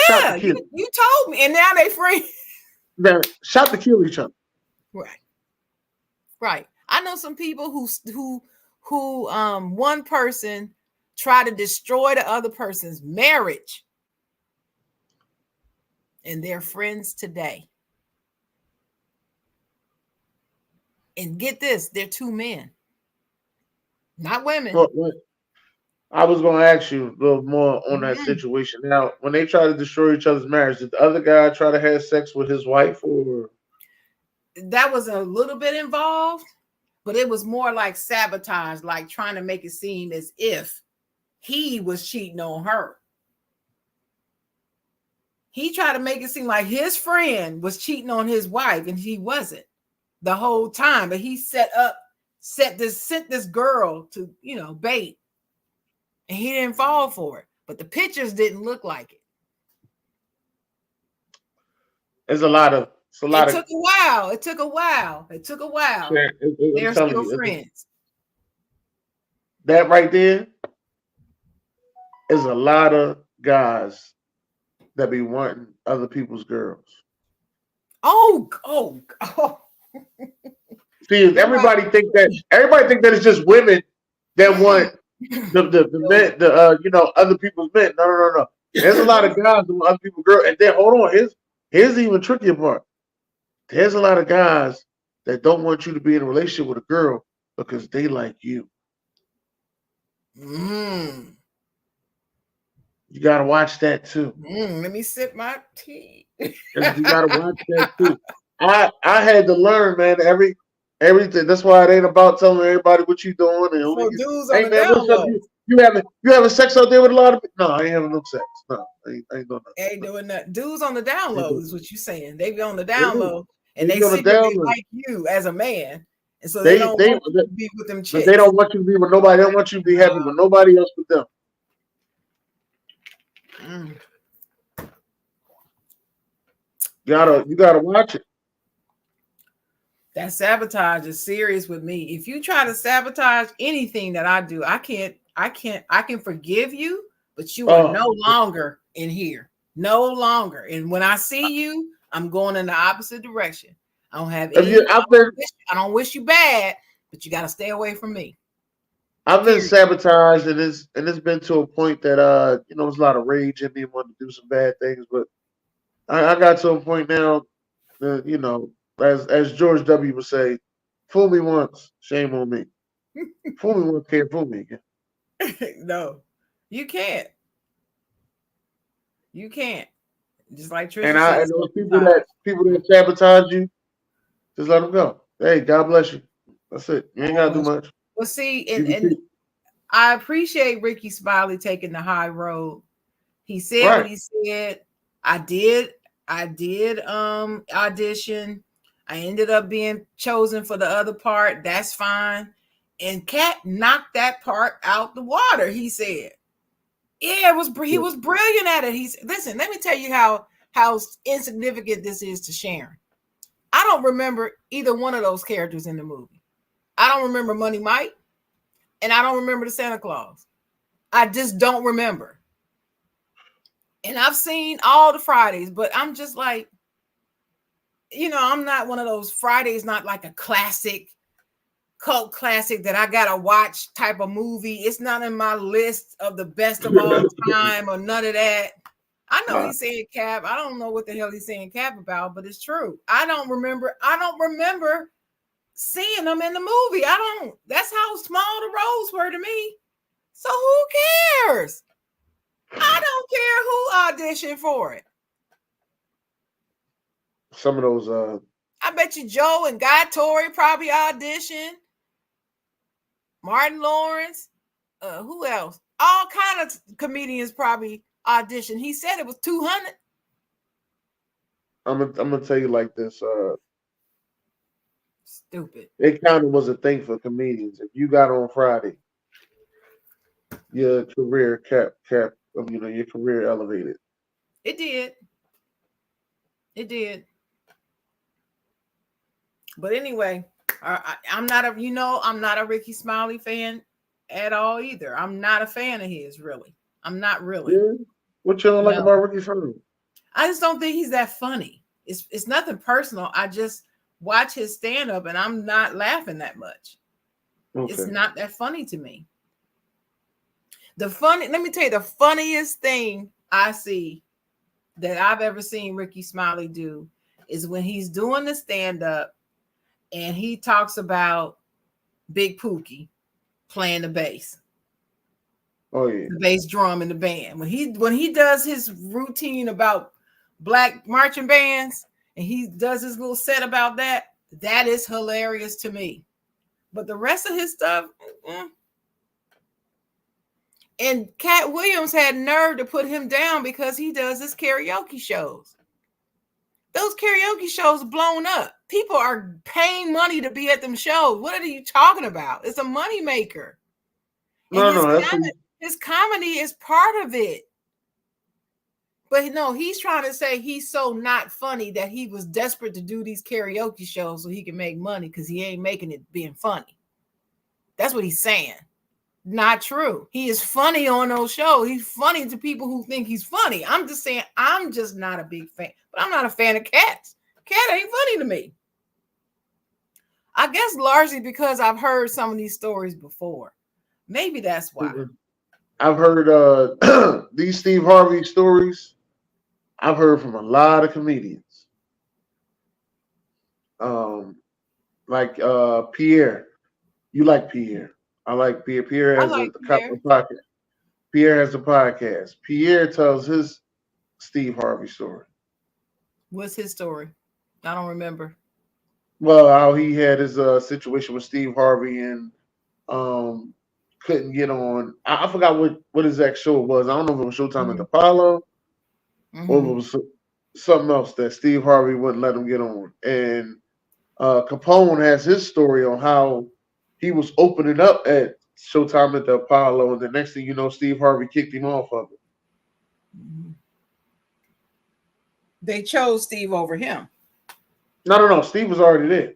shot to Yeah, kill, you told me, and now they friends. that shot to kill each other. Right, right. I know some people who one person tried to destroy the other person's marriage, and they're friends today. And get this, they're two men, not women. But I was going to ask you a little more on that Mhm. situation. Now, when they try to destroy each other's marriage, did the other guy try to have sex with his wife, or That was a little bit involved, but it was more like sabotage, like trying to make it seem as if he was cheating on her. He tried to make it seem like his friend was cheating on his wife, and he wasn't the whole time. But he sent this girl to bait, and he didn't fall for it. But the pictures didn't look like it. there's a lot of it's a It lot of took a while. It took a while. It took a while. I'm They're telling still you, friends. that right there is a lot of guys that be wanting other people's girls. Oh, oh, oh. See, You're right. everybody think that it's just women that Mm-mm. want the No. men other people's men. No, no, no, no. There's a lot of guys that want other people's girls, and then hold on, here's the even trickier part. There's a lot of guys that don't want you to be in a relationship with a girl because they like you. Mm. You gotta watch that too. Let me sip my tea. You gotta watch that too. I had to learn, man. Everything. That's why it ain't about telling everybody what you doing and who So you. dudes on Hey the man, down what's up? low. You having sex out there with a lot of? No, I ain't having no sex. No, I ain't doing Ain't nothing. doing that. Dudes on the down No, I ain't low doing is what you saying. They be on the it. down low and They they be on the secretly down low. like you as a man. And so they They don't they want you to be with them but they chicks. don't want you to be with nobody. They don't want you to be happy with nobody else but them. Mm. You gotta watch it. That sabotage is serious with me. If you try to sabotage anything that I do, I can forgive you, but you are Oh, no longer in here. No longer. And when I see you, I'm going in the opposite direction. I don't have if any, you, I don't wish you bad, but you got to stay away from me. I've been Period. sabotaged, and it's been to a point that there's a lot of rage in me and wanting to do some bad things, but I got to a point now that as George W. would say, fool me once, shame on me. Fool me once, can't fool me again. No, you can't. You can't. Just like And Trisha I said, and those sabotage. people that sabotage you, just let them go. Hey, God bless you. That's it. You ain't God gotta do bless you. much. Well, see, You can and keep I appreciate Ricky Smiley taking the high road. He said what right. he said. I did audition. I ended up being chosen for the other part. That's fine. And Cat knocked that part out the water, he said. Yeah, he was brilliant at it. Listen, let me tell you how insignificant this is to Sharon. I don't remember either one of those characters in the movie. I don't remember Money Mike, and I don't remember the Santa Claus. I just don't remember. And I've seen all the Fridays, but I'm just like, I'm not one of those Fridays, not like a classic, cult classic that I gotta watch type of movie. It's not in my list of the best of all time or none of that. I know Right. he's saying Cap. I don't know what the hell he's saying Cap about, but it's true. I don't remember seeing them in the movie. That's how small the roles were to me. So who cares? I don't care who auditioned for it. Some of those I bet you Joe and Guy Torrey probably auditioned. Martin Lawrence. Who else? All kind of comedians probably auditioned. He said it was 200. I'm gonna tell you like this. Stupid. It kind of was a thing for comedians. If you got on Friday, your career your career elevated. It did. It did. But anyway, I'm not I'm not a Ricky Smiley fan at all either. I'm not a fan of his, really. I'm not really. Yeah. What you don't like No. about Ricky Smiley? I just don't think he's that funny. It's nothing personal. I just watch his stand up and I'm not laughing that much. It's Okay. not that funny to me. Let me tell you, the funniest thing I see that I've ever seen Ricky Smiley do is when he's doing the stand up and he talks about Big Pookie playing the bass, Oh yeah. the bass drum in the band. When he does his routine about black marching bands and he does his little set about that, that is hilarious to me. But the rest of his stuff, and Cat Williams had nerve to put him down because he does his karaoke shows. Those karaoke shows blown up. People are paying money to be at them shows. What are you talking about? It's a money maker. And No, no, that's what his comedy is part of it. But no, he's trying to say he's so not funny that he was desperate to do these karaoke shows so he can make money because he ain't making it being funny. That's what he's saying. Not true. He is funny on those shows. He's funny to people who think he's funny. I'm just saying, I'm just not a big fan. But I'm not a fan of Cats. Cat ain't funny to me. I guess largely because I've heard some of these stories before. Maybe that's why. I've heard these Steve Harvey stories. I've heard from a lot of comedians. Um, like Pierre. You like Pierre. I like Pierre. Pierre I has like a Pierre. podcast. Pierre has a podcast. Pierre tells his Steve Harvey story. What's his story? I don't remember. Well, how he had his situation with Steve Harvey and um couldn't get on. I forgot what his exact show it was. I don't know if it was Showtime at Hmm. the Apollo or if it Hmm. was something else that Steve Harvey wouldn't let him get on. And Capone has his story on how he was opening up at Showtime at the Apollo, and the next thing you know, Steve Harvey kicked him off of it. They chose Steve over him. No. Steve was already there.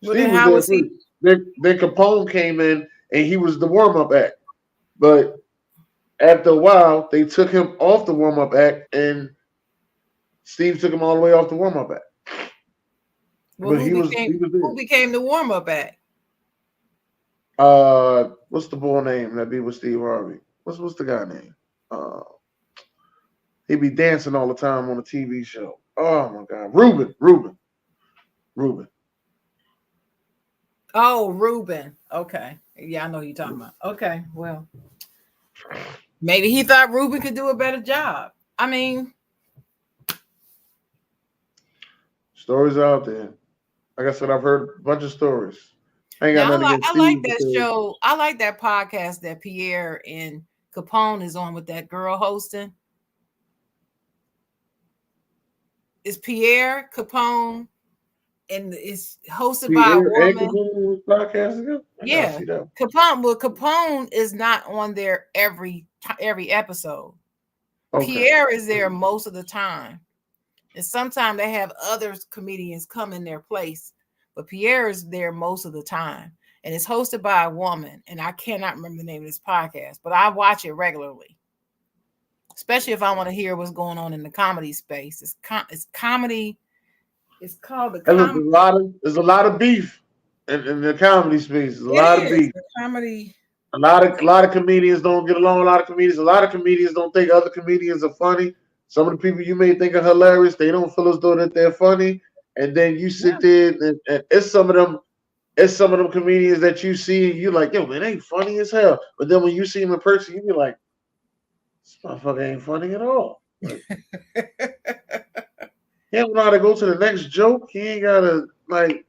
Well, Steve then was how there was he? first. Then Capone came in, and he was the warm up act. But after a while, they took him off the warm up act, and Steve took him all the way off the warm up act. Well, But he was who there. became the warm up act? What's the boy name that be with Steve Harvey? What's the guy name? Uh, he be dancing all the time on a TV show. Oh my God, Ruben. Oh, Ruben. Okay. Yeah, I know who you're talking about. Okay. Well, maybe he thought Ruben could do a better job. I mean, Stories out there. Like I said, I've heard a bunch of stories. I ain't got now nothing against I like Steve that because show. I like that podcast that Pierre and Capone is on with that girl hosting. It's Pierre Capone and it's hosted by a Pierre and woman. Capone was podcasting together. I gotta Yeah. see that. Capone, well, Capone is not on there every episode. Okay. Pierre is there most of the time. And sometimes they have other comedians come in their place, but Pierre is there most of the time. And it's hosted by a woman. And I cannot remember the name of this podcast, but I watch it regularly, especially if I want to hear what's going on in the comedy space. It's comedy. It's called the And look, comedy. there's a lot of beef in the comedy space. There's a It lot of is beef. the comedy. A lot of comedians don't get along. A lot of comedians don't think other comedians are funny. Some of the people you may think are hilarious, they don't feel as though that they're funny. And then you Yeah. sit there and it's some of them comedians that you see and you're like, yo, man, they ain't funny as hell. But then when you see them in person, you be like, this motherfucker ain't funny at all. Like, he don't know how to go to the next joke. He ain't gotta like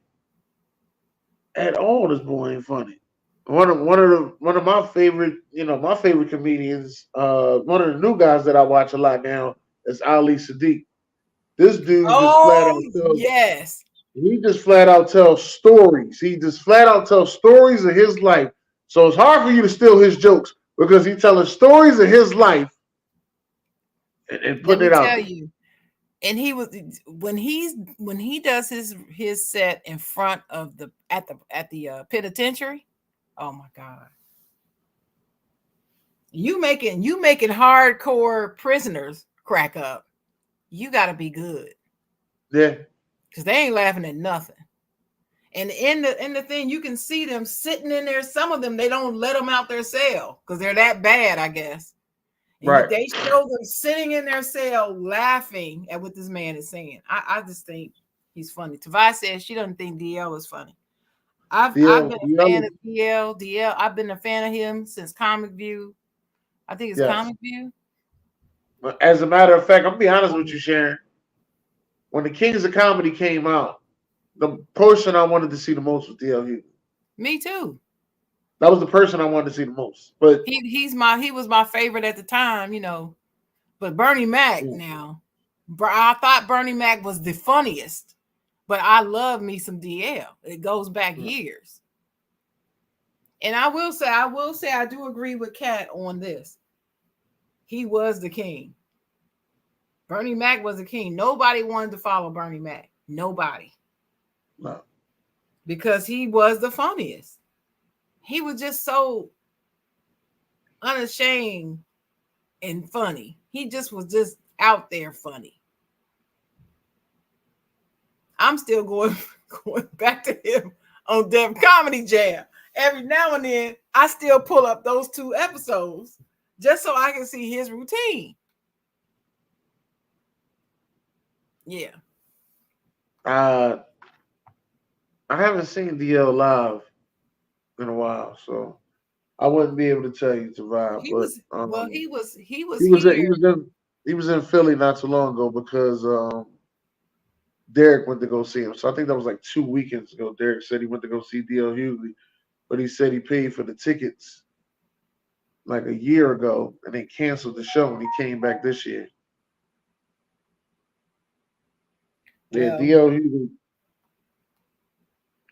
at all. This boy ain't funny. One of my favorite, my favorite comedians, one of the new guys that I watch a lot now is Ali Sadiq. This dude just flat Oh, out tells yes. he just flat out tells stories. He just flat out tells stories of his life. So it's hard for you to steal his jokes because he's telling stories of his life and Let putting me it out tell there. you. And he was when he does his set in front of the penitentiary. Oh my God. You making hardcore prisoners crack up. You got to be good Yeah, because they ain't laughing at nothing. And in the thing, you can see them sitting in there. Some of them they don't let them out their cell because they're that bad, I guess. And right. they show them sitting in their cell laughing at what this man is saying. I just think he's funny. Tavai says she doesn't think DL is funny. I've been a fan of DL. DL. I've been a fan of him since Comic View. I think it's Yes. Comic View. But as a matter of fact, I'm gonna be honest with you, Sharon. When the Kings of Comedy came out, the person I wanted to see the most was DL Hughley. Me too. That was the person I wanted to see the most. But He was my favorite at the time. But Bernie Mac yeah, now, I thought Bernie Mac was the funniest, but I love me some DL. It goes back yeah. years. And I do agree with Kat on this. He was the king. Bernie Mac was the king. Nobody wanted to follow Bernie Mac. Nobody. No. Because he was the funniest. He was just so unashamed and funny. He just was just out there funny. I'm still going back to him on Def Comedy Jam. Every now and then, I still pull up those 2 episodes just so I can see his routine. Yeah. I haven't seen DL live in a while, so I wouldn't be able to tell you to vibe. He But was well. He was he was in, here. he was in Philly not too long ago because Derek went to go see him. So I think that was like 2 weekends ago. Derek said he went to go see DL Hughley, but he said he paid for the tickets like a year ago and they canceled the show and he came back this year. Yeah, Well, DL Hughley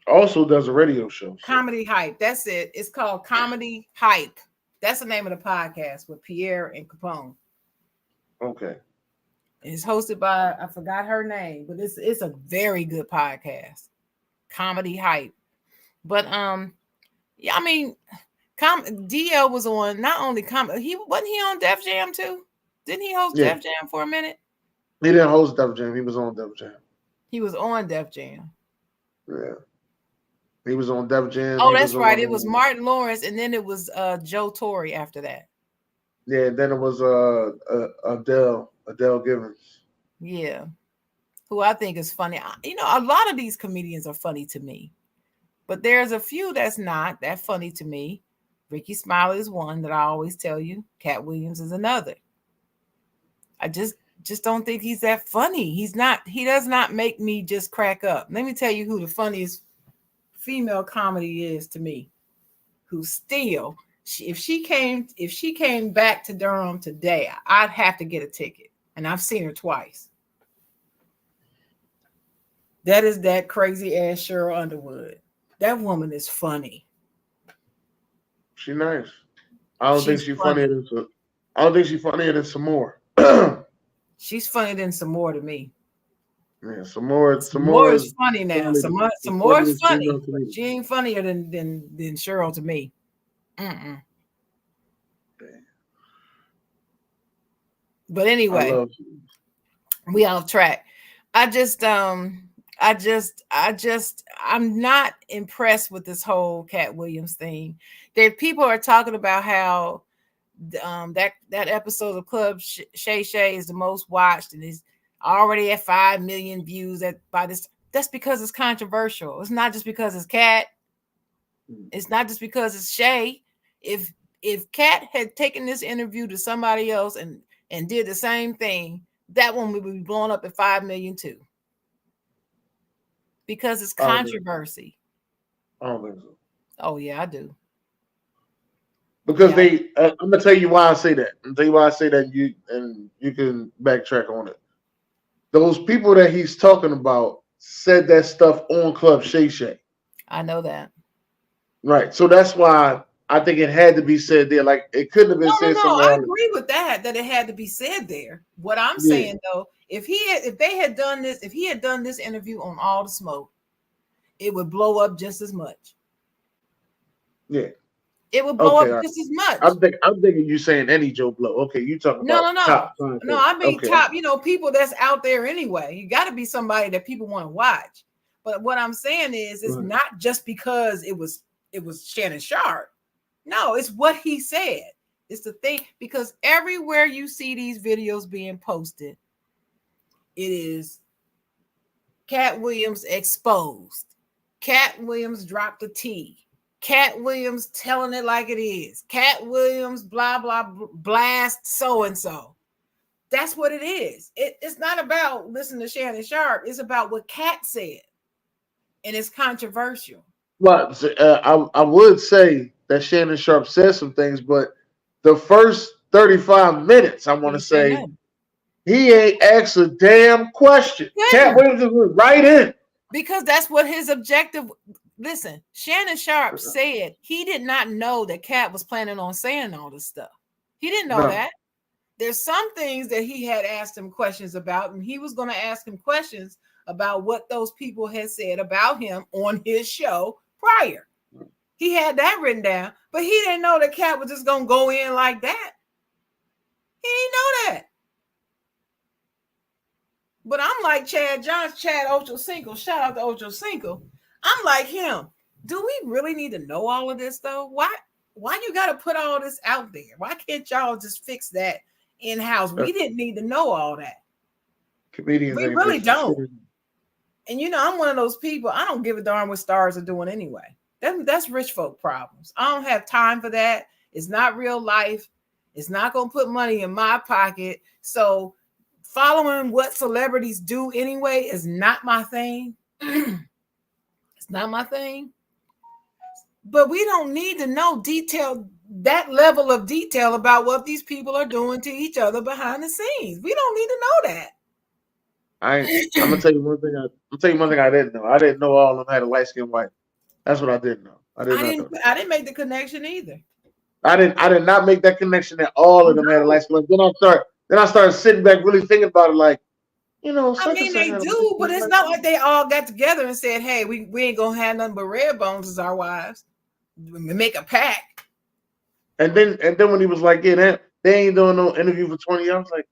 also does a radio show. So Comedy Hype. That's it. It's called Comedy Hype. That's the name of the podcast with Pierre and Capone. okay. It's hosted by I forgot her name, but it's a very good podcast. Comedy Hype. But yeah, I mean, DL was on not only he wasn't he on Def Jam too? Didn't he host Yeah. Def Jam for a minute? He didn't host Def Jam, he was on Def Jam. He was on Def Jam. Yeah. He was on Def Jam. Oh, He that's was right. on It was Martin Lawrence, and then it was Joe Torre after that. yeah, then it was Adele Givens. Yeah, who I think is funny. A lot of these comedians are funny to me, but there's a few that's not that funny to me. Ricky Smiley is one that I always tell you. Cat Williams is another. I just don't think he's that funny. He's not. He does not make me just crack up. Let me tell you who the funniest female comedy is to me. Who still, if she came back to Durham today, I'd have to get a ticket, and I've seen her twice. That is that crazy ass Cheryl Underwood. That woman is funny. She nice. I don't think She's she's funnier funny. than some. I don't think she's funnier than some more. She's funnier than some more to me. Yeah, some Some more more is is funny now. probably Some the more is funniest funny, female but comedian. she ain't funnier than Cheryl to me. Mm-mm. But I anyway, love. we off track. I just I'm not impressed with this whole Cat Williams thing. There people are talking about how that episode of Club Shay Shay is the most watched and is already at 5 million views at by this. That's because it's controversial. It's not just because it's Cat. It's not just because it's Shay. If Cat had taken this interview to somebody else and did the same thing, that one would be blown up at 5 million too. Because it's I don't think. controversy. I don't think so. Oh yeah, I do. Because Yeah. they, I'm gonna tell you why I say that. I'm tell you why I say that. You can backtrack on it. Those people that he's talking about said that stuff on Club Shay Shay. I know that. Right. So that's why I think it had to be said there. Like it couldn't have been No, no, said no. somewhere I else. agree with that it had to be said there. What I'm Yeah. saying though, if they had done this, if he had done this interview on All the Smoke, it would blow up just as much. Yeah. It would blow Okay. up All right. just as much. I'm thinking you saying any Joe Blow. Okay, you talking No, no, about no. top five. No, I mean Okay. top, people that's out there anyway. You got to be somebody that people want to watch. But what I'm saying is it's Right. not just because it was Shannon Sharp. No, it's what he said. It's the thing because everywhere you see these videos being posted, it is Cat Williams exposed. Cat Williams dropped a T. Cat Williams telling it like it is. Cat Williams, blah, blah, blast so and so. That's what it is. It's not about listening to Shannon Sharp. It's about what Cat said. And it's controversial. Well, I would say that Shannon Sharp said some things, but the first 35 minutes, I want He to said say, nothing. he ain't asked a damn question. Cat Couldn't. Williams just went right in. Because that's what his objective. Listen, Shannon Sharp said he did not know that Cat was planning on saying all this stuff. He didn't know No. that. There's some things that he had asked him questions about, and he was going to ask him questions about what those people had said about him on his show prior. He had that written down, but he didn't know that Cat was just going to go in like that. He didn't know that. But I'm like Chad Ochocinco. Shout out to Ochocinco. I'm like him. Do we really need to know all of this though? Why you got to put all this out there? Why can't y'all just fix that in-house? We didn't need to know all that. Comedians We ain't really fixing don't. shit. And I'm one of those people. I don't give a darn what stars are doing anyway. That's rich folk problems. I don't have time for that. It's not real life. It's not gonna put money in my pocket. So following what celebrities do anyway is not my thing. It's not my thing. But we don't need to know that level of detail about what these people are doing to each other behind the scenes. We don't need to know that. I'm gonna tell you one thing. I'm gonna tell you one thing I didn't know. I didn't know all of them had a light skinned wife. That's what I didn't know. I did not know that. I didn't make the connection either. I did not make that connection that all of them had a light skinned wife. Then I started sitting back really thinking about it like, I such and mean, such they had a light do, but skinned it's wife. not like they all got together and said, "Hey, we ain't gonna have nothing but red bones as our wives. We make a pact." And then when he was like, yeah, they ain't doing no interview for 20 years, I was like,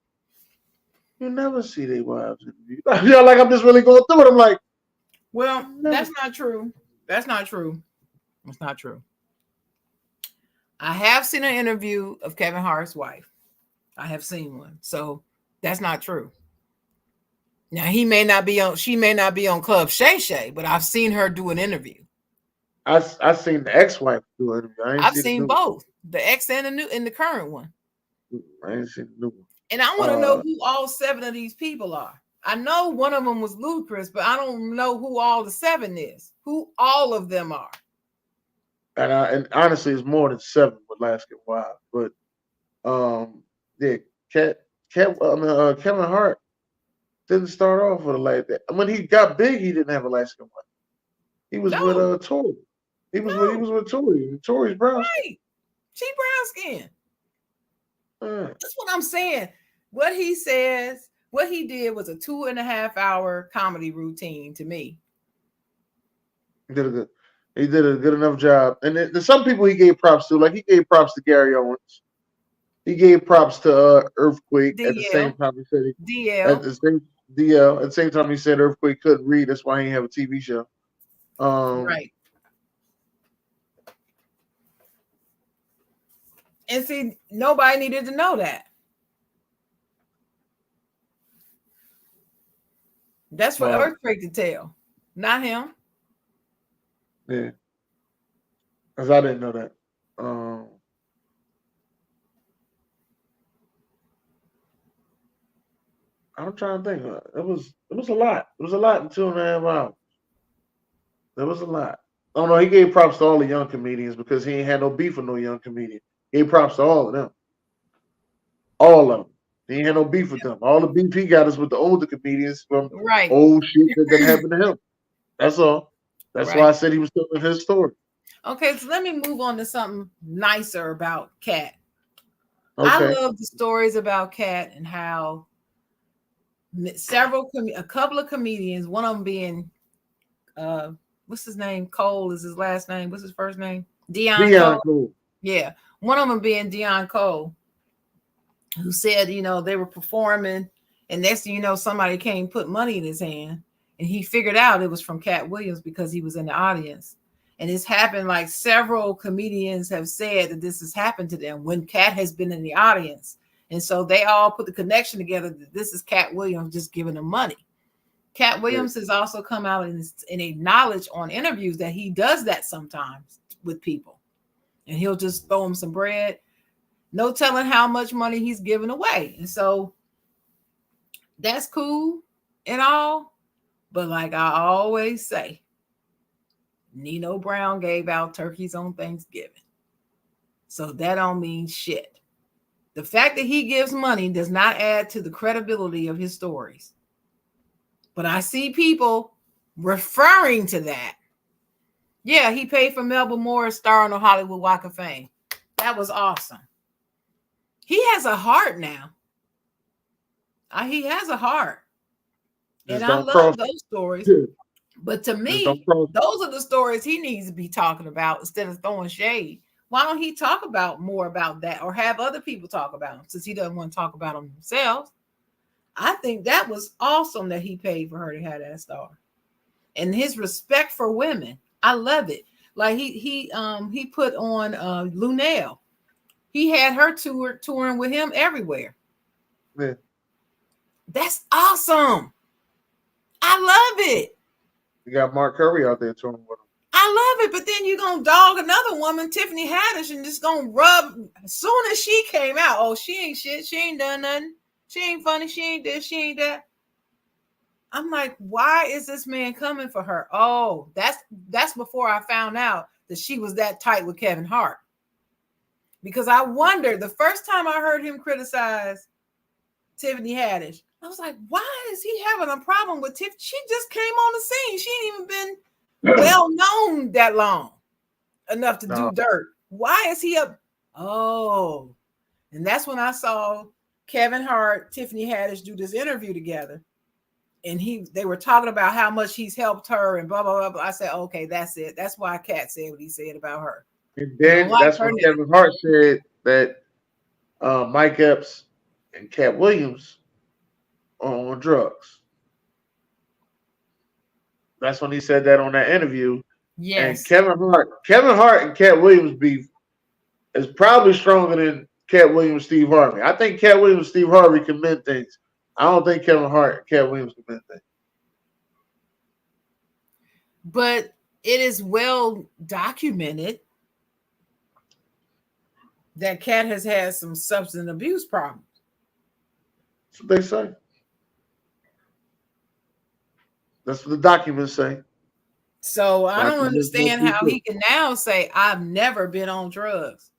you never see their wives interview. Like I'm just really going through it. I'm like, well, that's not true. That's not true. It's not true. I have seen an interview of Kevin Hart's wife. I have seen one. So that's not true. Now she may not be on Club Shay Shay, but I've seen her do an interview. I seen the ex-wife do an interview. I ain't I've seen seen the new both, the ex and the current one. one. I ain't seen the new one. And I want to know who all 7 of these people are. I know one of them was Ludacris, but I don't know who all the 7 is. Who all of them are. And honestly, it's more than 7 with Last Get Wild. But yeah, Kevin Hart didn't start off with a light. When he got big, he didn't have a light skin wife. He was with Tori. He was with Tori. Tori's brown skin. Right. She brown skin. That's what I'm saying. What he says, what he did was a 2.5-hour comedy routine to me. He did a good enough job. And there's some people he gave props to. Like he gave props to Gary Owens. He gave props to Earthquake. DL. At the same time he said DL. At the same time he said Earthquake couldn't read. That's why he didn't have a TV show. Right. And see, nobody needed to know that. That's for Earthquake to tell, not him. Yeah. Because I didn't know that. I'm trying to think. It was a lot. It was a lot in 2.5 hours. There was a lot. Oh no, he gave props to all the young comedians because he ain't had no beef with no young comedian. He gave props to all of them. All of them. He ain't had no beef with them. All the beef he got is with the older comedians from old shit that didn't happen to him. That's all. That's why I said he was telling his story. Okay, so let me move on to something nicer about Cat. Okay. I love the stories about Cat and how a couple of comedians, one of them being what's his name? Cole is his last name. What's his first name? Deion Cole. Yeah. One of them being Deion Cole, who said, they were performing, and next thing you know, somebody came put money in his hand, and he figured out it was from Cat Williams because he was in the audience. And it's happened, like several comedians have said that this has happened to them when Cat has been in the audience. And so they all put the connection together that this is Cat Williams just giving them money. Cat Williams has also come out and acknowledged on interviews that he does that sometimes with people. And he'll just throw them some bread. No telling how much money he's giving away. And so that's cool and all. But like I always say, Nino Brown gave out turkeys on Thanksgiving. So that don't mean shit. The fact that he gives money does not add to the credibility of his stories. But I see people referring to that. Yeah, he paid for Melba Moore's star on the Hollywood Walk of Fame. That was awesome. He has a heart now. He has a heart. And I love those stories. But to me, those are the stories he needs to be talking about instead of throwing shade. Why don't he talk about more about that or have other people talk about them since he doesn't want to talk about them himself? I think that was awesome that he paid for her to have that star. And his respect for women. I love it. Like he put on Lunel. He had her touring with him everywhere. Yeah. That's awesome. I love it. You got Mark Curry out there touring with him. I I love it, but then you're gonna dog another woman, Tiffany Haddish, and just gonna rub as soon as she came out. Oh, she ain't shit, she ain't done nothing, she ain't funny, she ain't this, she ain't that. I'm like, why is this man coming for her? Oh, that's before I found out that she was that tight with Kevin Hart. Because I wonder, the first time I heard him criticize Tiffany Haddish, I was like, why is he having a problem with Tiff? She just came on the scene. She ain't even been well known that long enough to do dirt. Why is he up? Oh, and that's when I saw Kevin Hart, Tiffany Haddish do this interview together. And they were talking about how much he's helped her and blah, blah, blah, blah. I said, okay, that's it. That's why Kat said what he said about her. And then that's when Kevin Hart said that Mike Epps and Cat Williams are on drugs. That's when he said that on that interview. Yes. And Kevin Hart and Cat Williams beef is probably stronger than Cat Williams, Steve Harvey. I think Cat Williams, Steve Harvey can mend things. I don't think Kevin Hart and Cat Williams can mend things. But it is well documented that Cat has had some substance abuse problems. That's what they say. That's what the documents say. So I don't understand how he can now say, I've never been on drugs.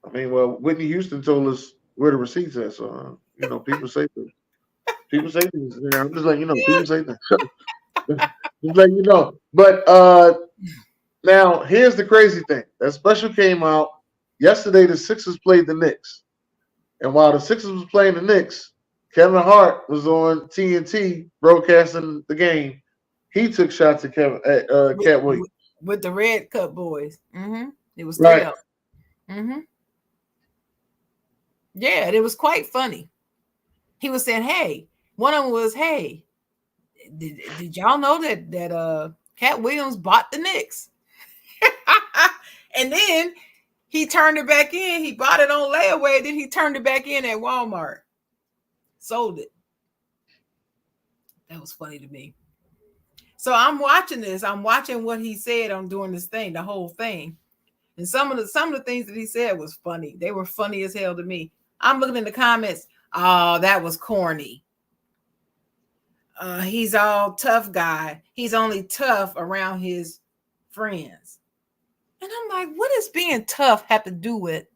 I mean, well, Whitney Houston told us where the receipts at. So, people say things. People say things. I'm just letting you know. People say things. Just letting you know. But now, here's the crazy thing. That special came out yesterday. The Sixers played the Knicks. And while the Sixers was playing the Knicks, Kevin Hart was on TNT broadcasting the game. He took shots at Cat Williams. With the Red Cup boys. Mm-hmm. It was right. Mm-hmm. Yeah, and it was quite funny. He was saying, hey, one of them was, hey, did y'all know that Cat Williams bought the Knicks? And then he turned it back in. He bought it on layaway. Then he turned it back in at Walmart. Sold it. That was funny to me. So I'm watching this. I'm watching what he said on doing this thing, the whole thing. And some of the things that he said was funny. They were funny as hell to me. I'm looking in the comments. Oh, that was corny. He's all tough guy. He's only tough around his friends. And I'm like, what does being tough have to do with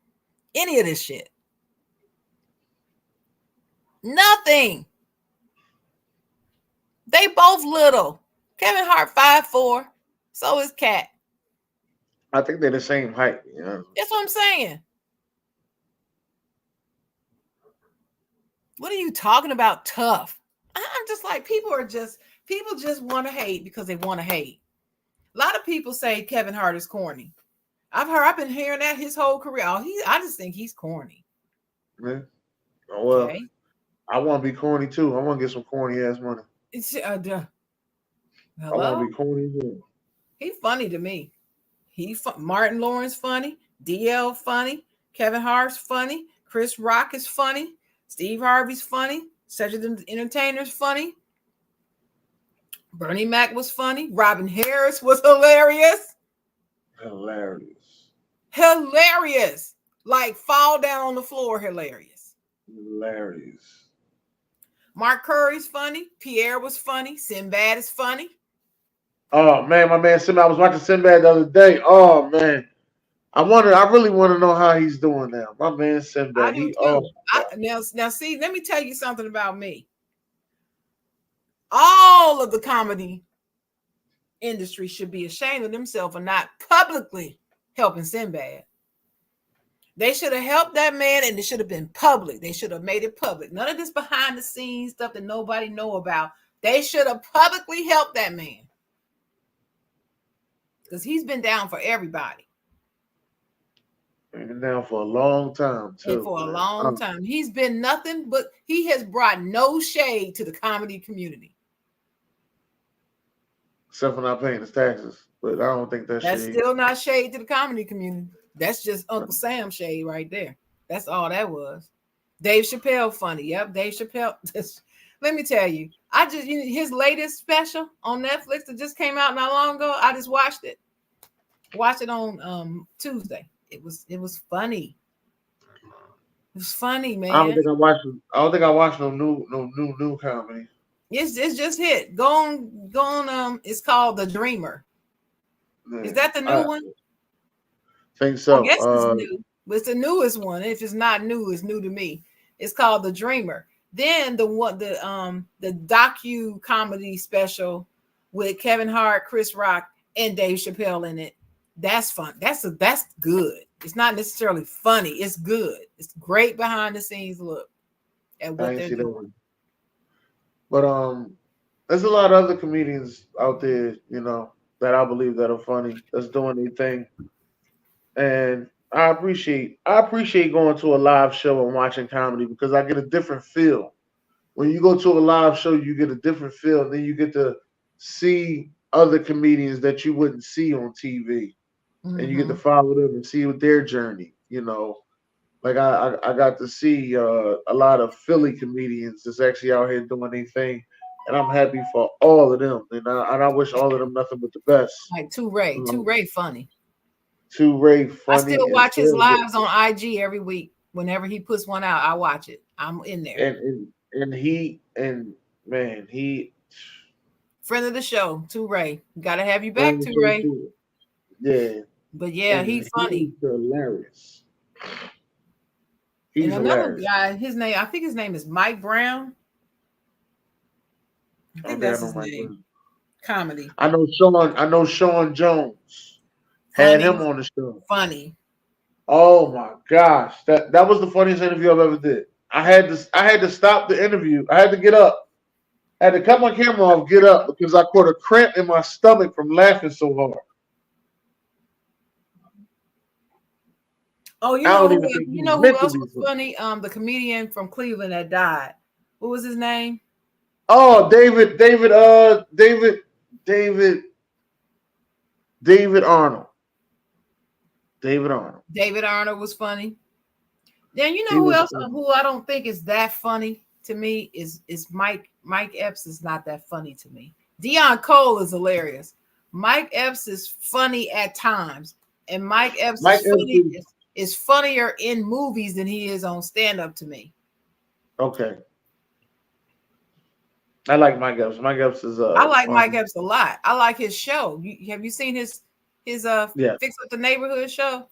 any of this shit? Nothing. They both little. Kevin Hart 5'4". So is Cat. I think they're the same height. Yeah. That's what I'm saying. What are you talking about tough? I'm just like, people just want to hate because they want to hate. A lot of people say Kevin Hart is corny. I've been hearing that his whole career. I just think he's corny. Yeah. Well, okay. I want to be corny too. I want to get some corny ass money. Hello? I want to be corny too. He's funny to me. Martin Lawrence funny. DL funny. Kevin Hart's funny. Chris Rock is funny. Steve Harvey's funny. Cedric the Entertainer's funny. Bernie Mac was funny. Robin Harris was hilarious. Hilarious. Like fall down on the floor. Hilarious. Mark Curry's funny. Pierre was funny. Sinbad is funny. Oh man, my man Sinbad. I was watching Sinbad the other day. Oh man. I really want to know how he's doing now. My man Sinbad. Now see, let me tell you something about me. All of the comedy industry should be ashamed of themselves for not publicly helping Sinbad. They should have helped that man, and it should have been public. They should have made it public. None of this behind the scenes stuff that nobody know about. They should have publicly helped that man. Because he's been down for everybody. Been down for a long time, too. And for a long time. He's been nothing but, he has brought no shade to the comedy community. Except for not paying his taxes. But I don't think that's shade. That's still not shade to the comedy community. That's just Uncle Sam shade right there. That's all that was. Dave Chappelle funny. Yep, Dave Chappelle. Let me tell you, his latest special on Netflix that just came out not long ago. I just watched it. Watched it on Tuesday. It was funny. It was funny, I don't man. think I watched. I don't think I watched no new comedy. It's just hit. Go on. It's called The Dreamer. Is Man, that the new I one? think I so. guess it's new. But it's the newest one. If it's not new, it's new to me. It's called The Dreamer. Then the docu comedy special with Kevin Hart, Chris Rock, and Dave Chappelle in it. That's fun. That's good. It's not necessarily funny. It's good. It's great behind the scenes look at I what ain't they're see that doing. one. But there's a lot of other comedians out there, that I believe that are funny, that's doing their thing, and I appreciate going to a live show and watching comedy because I get a different feel. When you go to a live show, you get a different feel, and then you get to see other comedians that you wouldn't see on TV, and you get to Mm-hmm. follow them and see what their journey. Like I got to see a lot of Philly comedians that's actually out here doing their thing, and I'm happy for all of them, and I wish all of them nothing but the best. Like Two Ray funny. Too Ray I funny still as watch his hell, lives on IG every week. Whenever he puts one out, I watch it. I'm in there. and he and man he Friend of the show, Two Ray. Gotta have you back, friend of Two the show Ray. too. Yeah, But yeah, and he's he's funny. hilarious. And He's another hilarious. guy, I think his name is Mike Brown. I I don't think think I that's know his Mike name. Brown. Comedy. I know Sean Jones had Funny, him on the show. funny. Oh my gosh, that was the funniest interview I've ever did. I had to stop the interview. I had to get up. I had to cut my camera off, get up because I caught a cramp in my stomach from laughing so hard. Oh, I don't even think you he's know who meant to else be was funny. funny? The comedian from Cleveland that died. What was his name? Oh, David, David Arnold. David Arnold. David Arnold was funny. Then you He know who was else funny. who I don't think is that funny to me is Mike Epps is not that funny to me. Dion Cole is hilarious. Mike Epps is funny at times, and Mike Epps Mike is Epps funny is is funnier in movies than he is on stand up to me. okay. I like Mike Epps. Mike Epps is I like Mike funny. Epps a lot. I like his show. Have you seen his Yeah, Fix Up the Neighborhood show?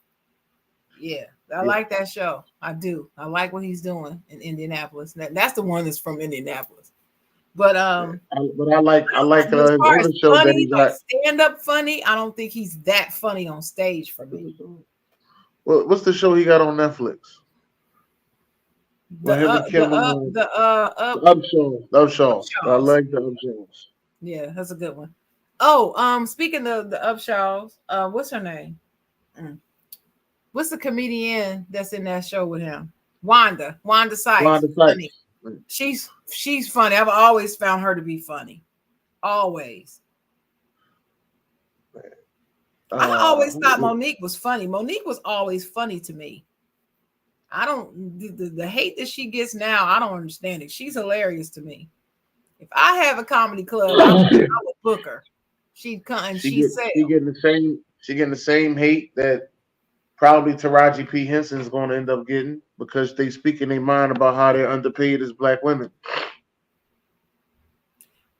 Yeah, I yeah. like that show. I do. I like what he's doing in Indianapolis. That's the one that's from Indianapolis. But Yeah. But I like as his far as other show that funny, he like got. stand up funny, I don't think he's that funny on stage for me. What's the show he got on Netflix? The With him and Kim and the up Up Show. The Up Show. I Upshaws. like the Up Shows. Yeah, that's a good one. Oh, speaking of the Upshaws, what's her name? Mm. What's the comedian that's in that show with him? Wanda Sykes. Wanda Funny. Sykes. She's funny. I've always found her to be funny. Always. I always thought Who- Monique was funny. Monique was always funny to me. I don't the hate that she gets now. I don't understand it. She's hilarious to me. If I have a comedy club, I would book her. She'd come and she she'd get sell. she getting the same hate that probably Taraji P Henson is going to end up getting because they speak in their mind about how they're underpaid as black women.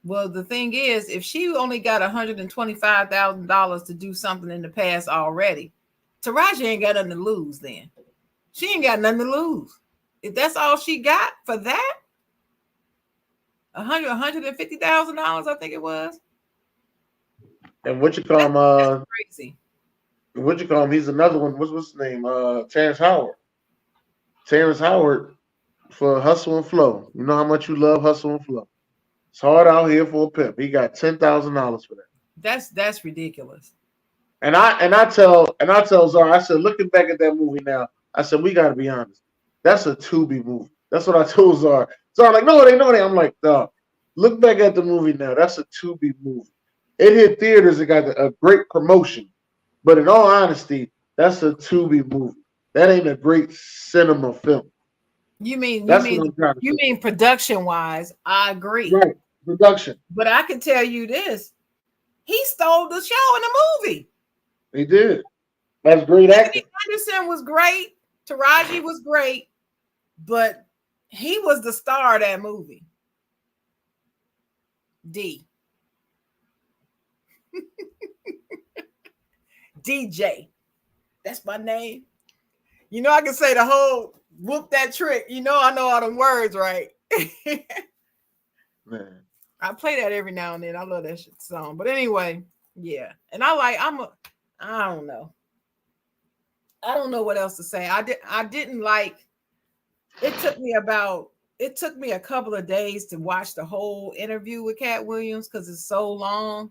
Well, the thing is, if she only got $125,000 to do something in the past already, Taraji ain't got nothing to lose. Then she ain't got nothing to lose. If that's all she got for that, $150,000, I think it was. And what you call him? That's crazy. What you call him? He's another one. What's his name? Terrence Howard. Terrence Howard for Hustle and Flow. You know how much you love Hustle and Flow. It's hard out here for a pimp. He got $10,000 for that. That's ridiculous. And I tell Zara, I said, looking back at that movie now, I said, we gotta be honest. That's a Tubi movie. That's what I told Zara. Zara, like, no, it ain't, no, it ain't. I'm like, dog, look back at the movie now. That's a Tubi movie. It hit theaters, it got a great promotion. But in all honesty, that's a Tubi movie. That ain't a great cinema film. You mean you That's mean what I'm trying to you say. mean production wise? I agree, Right. Production. but I can tell you this: he stole the show in the movie. He did. That's great Anthony acting. Anderson was great. Taraji was great, but he was the star of that movie. D DJ. That's my name. You know I can say the whole whoop that trick. You know I know all them words, right? Man. I play that every now and then. I love that shit song. But anyway, yeah. And I don't know. I don't know what else to say. I didn't like it took me a couple of days to watch the whole interview with Cat Williams because it's so long,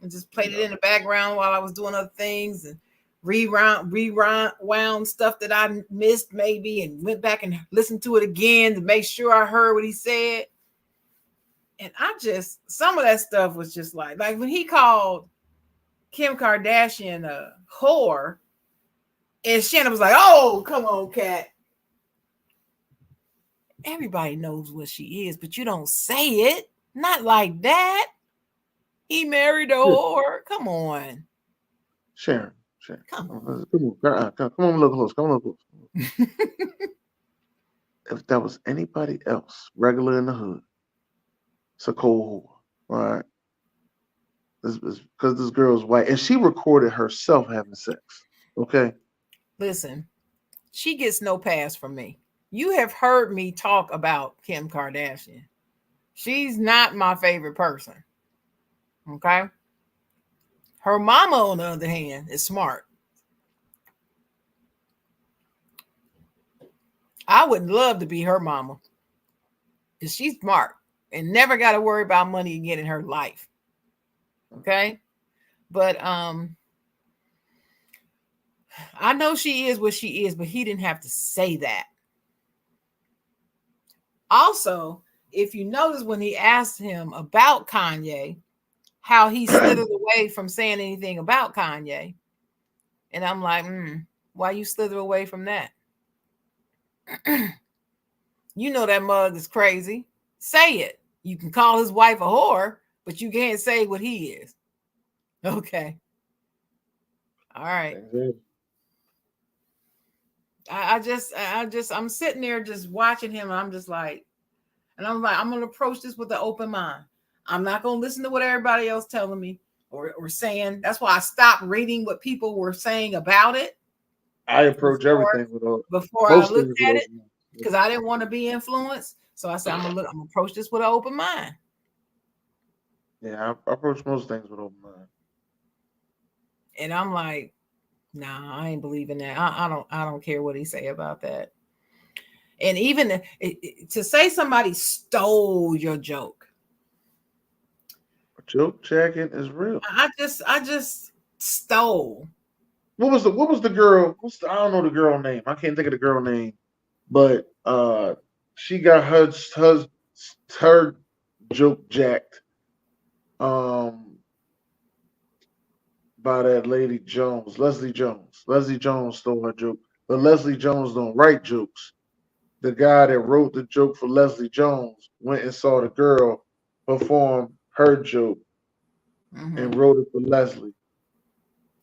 and just played it Yeah. in the background while I was doing other things and rewound stuff that I missed maybe, and went back and listened to it again to make sure I heard what he said. And I just, some of that stuff was just like when he called Kim Kardashian a whore, and Shannon was like, "Oh, come on, Cat. Everybody knows what she is, but you don't say it. Not like that. He married a Yeah. whore. Come on. Sharon. Sharon. Come Come on. Come on a little close. Come on a little close. on." If that was anybody else, regular in the hood, it's a cold whore. All right. This is because this girl's white. And she recorded herself having sex. Okay. Listen, she gets no pass from me. You have heard me talk about Kim Kardashian. She's not my favorite person. Okay. Her mama, on the other hand, is smart. I would love to be her mama because she's smart and never got to worry about money again in her life. Okay. But I know she is what she is, but he didn't have to say that. Also, if you notice when he asked him about Kanye, how he slithered away from saying anything about Kanye. And I'm like, why you slither away from that? You know that mug is crazy. Say it. You can call his wife a whore, but you can't say what he is. Okay. All right. Exactly. I'm sitting there just watching him, and I'm just like, I'm gonna approach this with an open mind. I'm not gonna listen to what everybody else telling me or saying. That's why I stopped reading what people were saying about it I approach before everything with all, before I most looked things with at it, open mind. because I didn't want to be influenced. So I said, I'm gonna approach this with an open mind. Yeah, I approach most things with open mind. And I'm like, nah, I ain't believing that. I don't care what he say about that. And even to say somebody stole your joke, Joke checking is real. I just stole. What was the girl? I don't know the girl name. I can't think of the girl name. But she got her joke jacked um by that lady Jones, Leslie Jones. Leslie Jones stole her joke. But Leslie Jones don't write jokes. The guy that wrote the joke for Leslie Jones went and saw the girl perform her joke Mm-hmm. and wrote it for Leslie.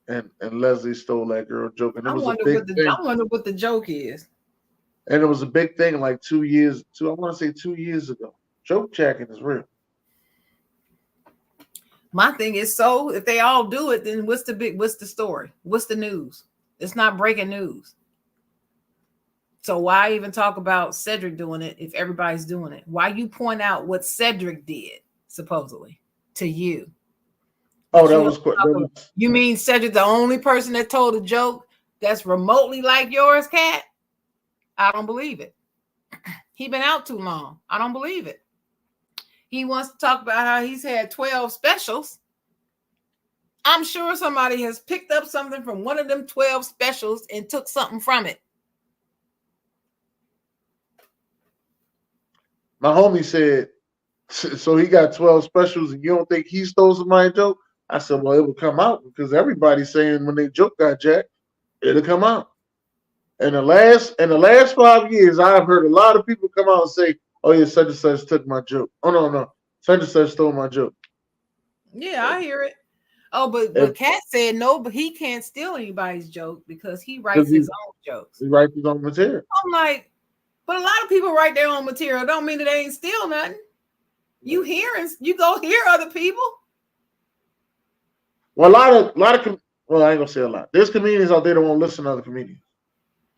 And Leslie stole that girl joke. And it was a big thing. I wonder what the joke is. And it was a big thing like 2 years, I want to say 2 years ago. Joke jacking is real. My thing is, so if they all do it, then what's the story? What's the news? It's not breaking news. So why even talk about Cedric doing it if everybody's doing it? Why you point out what Cedric did supposedly to you? Oh, But that you don't was quick. talk about, you mean Cedric the only person that told a joke that's remotely like yours, Cat? I don't believe it. He been out too long. I don't believe it. He wants to talk about how he's had 12 specials. I'm sure somebody has picked up something from one of them 12 specials and took something from it. My homie said, so he got 12 specials and you don't think he stole somebody's joke? I said, well, it will come out because everybody's saying when they joke got jacked, it'll come out. In the last 5 years, I've heard a lot of people come out and say, "Oh yeah, such and such took my joke." Oh no, no, such and such stole my joke. Yeah, I hear it. Oh, but If Cat said no, but he can't steal anybody's joke because he because writes his own jokes. he writes his own material. I'm like, but a lot of people write their own material. Don't mean that they ain't steal nothing. You go hear other people. Well, well, I ain't gonna say a lot. There's comedians out there that won't listen to other comedians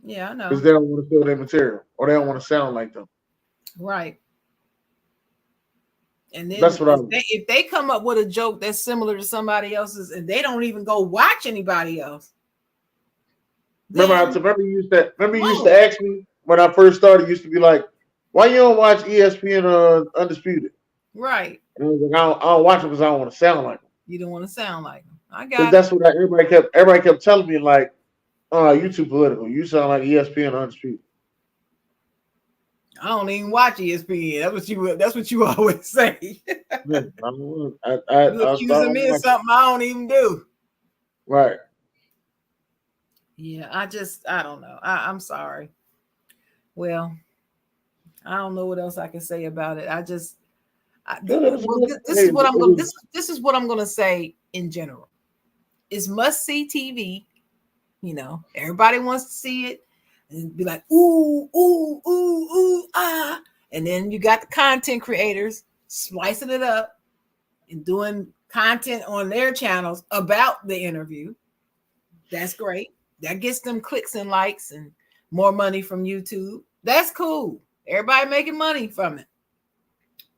Yeah, I because know. they don't want to steal their material or they don't want to sound like them. Right. And That's then what I if they come up with a joke that's similar to somebody else's and they don't even go watch anybody else, remember. I then remember you used to whoa. ask me when I first started. You used to be like, "Why you don't watch ESPN Undisputed?" Right. And I was like, "I don't watch it because I don't want to sound like them." You don't want to sound like them. I Because got it. that's what everybody kept telling me like, "Oh, you too political. You sound like ESPN Undisputed." I don't even watch ESPN. That's what you always say. Yeah, I don't know. You I accusing don't me of watch it. something I don't even do. Right. Yeah, I don't know. I'm sorry. Well, I don't know what else I can say about it. Good. It was Well, good. this Hey, is it what I'm going. was This is what I'm going to say in general. It's must see TV. Everybody wants to see it and be like, ooh, ooh, ooh, ooh, ah. And then you got the content creators slicing it up and doing content on their channels about the interview. That's great. That gets them clicks and likes and more money from YouTube. That's cool. Everybody making money from it.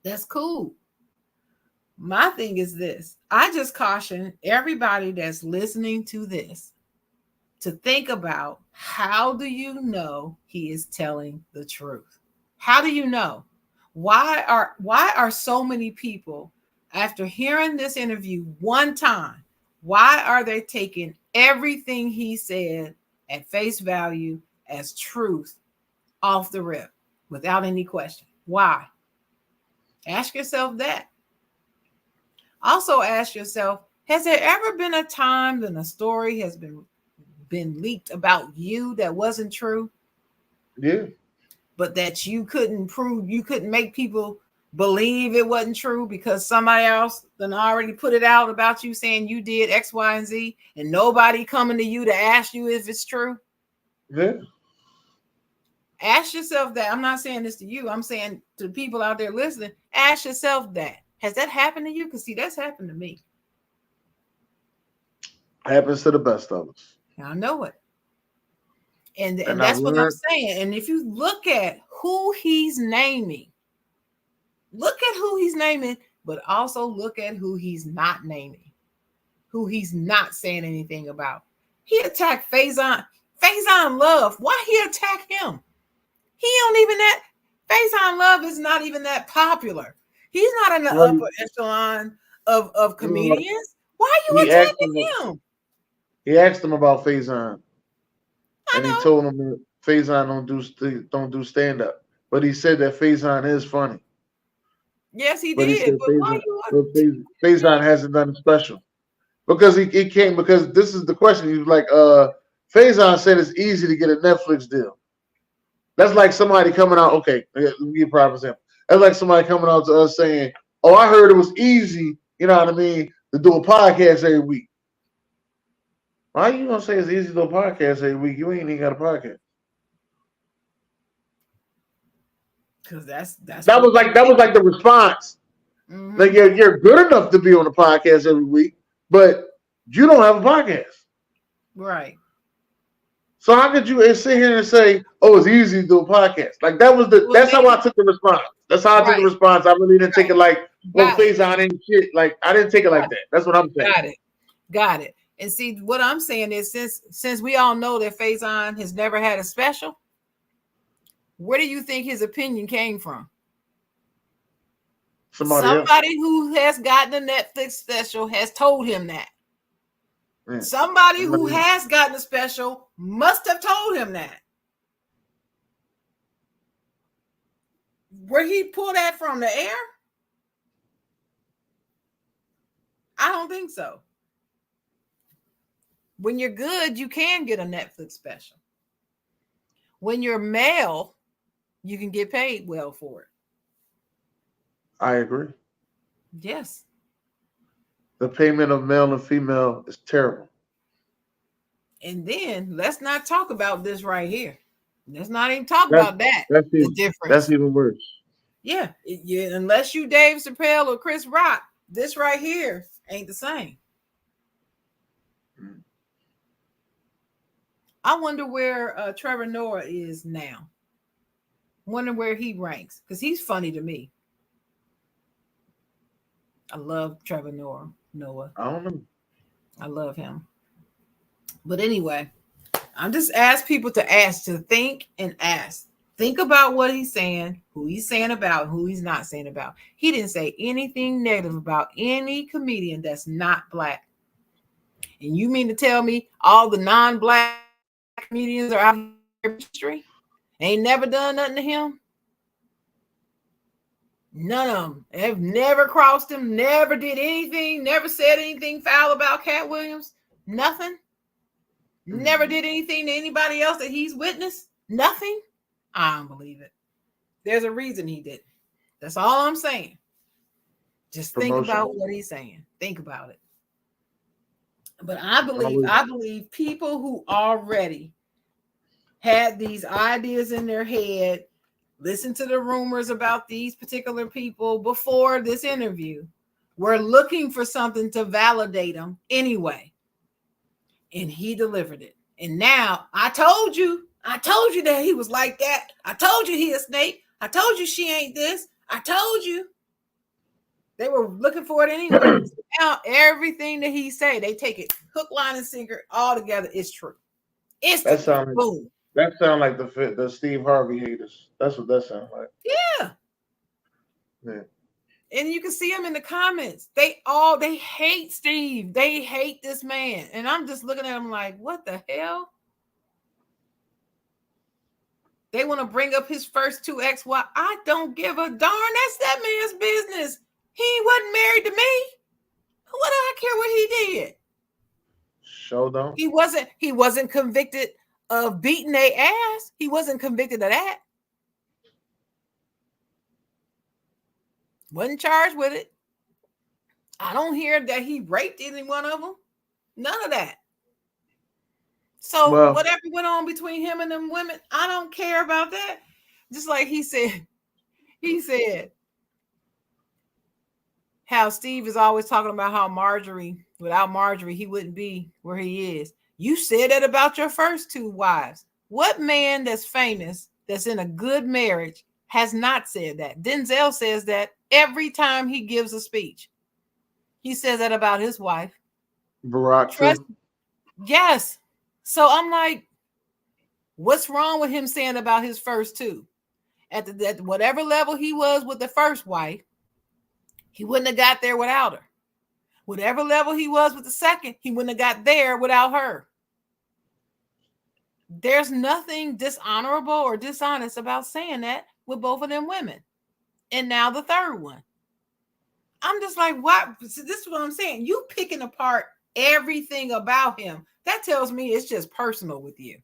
That's cool. My thing is this. I just caution everybody that's listening to this to think about, how do you know he is telling the truth? How do you know? Why are so many people, after hearing this interview one time, why are they taking everything he said at face value as truth off the rip without any question? Why? Ask yourself that. Also ask yourself, has there ever been a time when a story has been leaked about you that wasn't true, yeah. but that you couldn't prove, you couldn't make people believe it wasn't true because somebody else then already put it out about you saying you did X, Y, and Z, and nobody coming to you to ask you if it's true? Yeah. Ask yourself that. I'm not saying this to you. I'm saying to the people out there listening, ask yourself that. Has that happened to you? Because see, that's happened to me. Happens to the best of us. I know it. And And I've that's what I'm learned. saying. And if you look at who he's naming, but also look at who he's not naming, who he's not saying anything about. He attacked Faison Love. Why he attack him? He don't even that. Faison Love is not even that popular. He's not in the Well, upper echelon of you know, comedians. Why are you he asked him. attacking him? He asked him about Faison, I and he know. told him that Faison don't do stand up. But he said that Faison is funny. Yes, he But he did. said But why Faison, you but Faison hasn't done a special because he came because this is the question. He was like, Faison said it's easy to get a Netflix deal. That's like somebody coming out. Okay, let me give a prime example. That's like somebody coming out to us saying, "Oh, I heard it was easy." You know what I mean? To do a podcast every week. Why are you gonna say it's easy to do a podcast every week? You ain't even got a podcast. because that's That what was like that was like the response. Like mm-hmm. you're good enough to be on a podcast every week, but you don't have a podcast. Right. So how could you sit here and say, "Oh, it's easy to do a podcast"? Like Well, that's how I maybe took the response. That's how I took the right, response. I really didn't take it like, "Well, got it, face on ain't shit." Like I didn't take it like that. That's what I'm saying. got it, got it. And see, what I'm saying is, since we all know that Faison has never had a special, where do you think his opinion came from? Somebody else. Somebody who has gotten a Netflix special has told him that. Yeah. Somebody who has gotten a special must have told him that. Where he pulled that from, the air? I don't think so. When you're good, you can get a Netflix special. When you're male, you can get paid well for it. I agree. Yes. The payment of male and female is terrible. And then let's not talk about this right here. Let's not even talk That's about that. that's The even that's difference. even worse. Yeah. Yeah. Unless you Dave Chappelle or Chris Rock, this right here ain't the same. Mm. I wonder where Trevor Noah is now. Wonder where he ranks because he's funny to me. I love Trevor Noah. Noah. I don't know. I love him. But anyway, I'm just ask people to ask, to think and ask. Think about what he's saying, who he's saying about, who he's not saying about. He didn't say anything negative about any comedian that's not black. And you mean to tell me all the non-black comedians are out here history? Ain't never done nothing to him? None of them have never crossed him, never did anything, never said anything foul about Cat Williams. Nothing. Never Mm. did anything to anybody else that he's witnessed. Nothing. I don't believe it. There's a reason he did. That's all I'm saying. Just think Promotion. about what he's saying. Think about it. But I Always. believe people who already had these ideas in their head, listen to the rumors about these particular people before this interview, were looking for something to validate them anyway. And he delivered it. And now I told you that he was like that. I told you he a snake. I told you she ain't this. I told you. They were looking for it anyway. Now everything that he say, they take it hook, line, and sinker all together. It's true. That Instantly. sound like Boom. the Steve Harvey haters. That's what that sounds like. Yeah. Yeah. And you can see them in the comments. They hate Steve. They hate this man. And I'm just looking at him like, what the hell? They want to bring up his first two ex-wives. I don't give a darn. That's that man's business. He wasn't married to me. What do I care what he did? Show don't. He wasn't convicted of beating their ass. He wasn't convicted of that. Wasn't charged with it. I don't hear that he raped any one of them. None of that. So Well, whatever went on between him and them women, I don't care about that. Just like he said how Steve is always talking about how without Marjorie, he wouldn't be where he is. You said that about your first two wives. What man that's famous, that's in a good marriage, has not said that? Denzel says that every time he gives a speech. He says that about his wife. Barack too. Yes. So I'm like, what's wrong with him saying about his first two? At whatever level he was with the first wife, he wouldn't have got there without her. Whatever level he was with the second, he wouldn't have got there without her. There's nothing dishonorable or dishonest about saying that with both of them women. And now the third one. I'm just like, what? This is what I'm saying. You picking apart everything about him. That tells me it's just personal with you.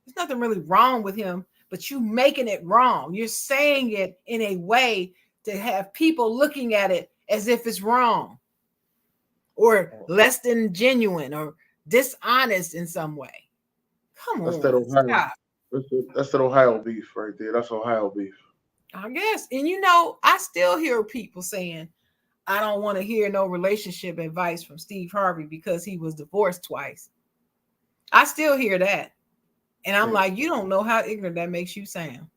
There's nothing really wrong with him, but you making it wrong. You're saying it in a way to have people looking at it as if it's wrong or less than genuine or dishonest in some way. Come That's on, that Ohio. stop. That's that Ohio beef right there. That's Ohio beef. I guess. And I still hear people saying, I don't want to hear no relationship advice from Steve Harvey because he was divorced twice. I still hear that. And I'm like, you don't know how ignorant that makes you sound.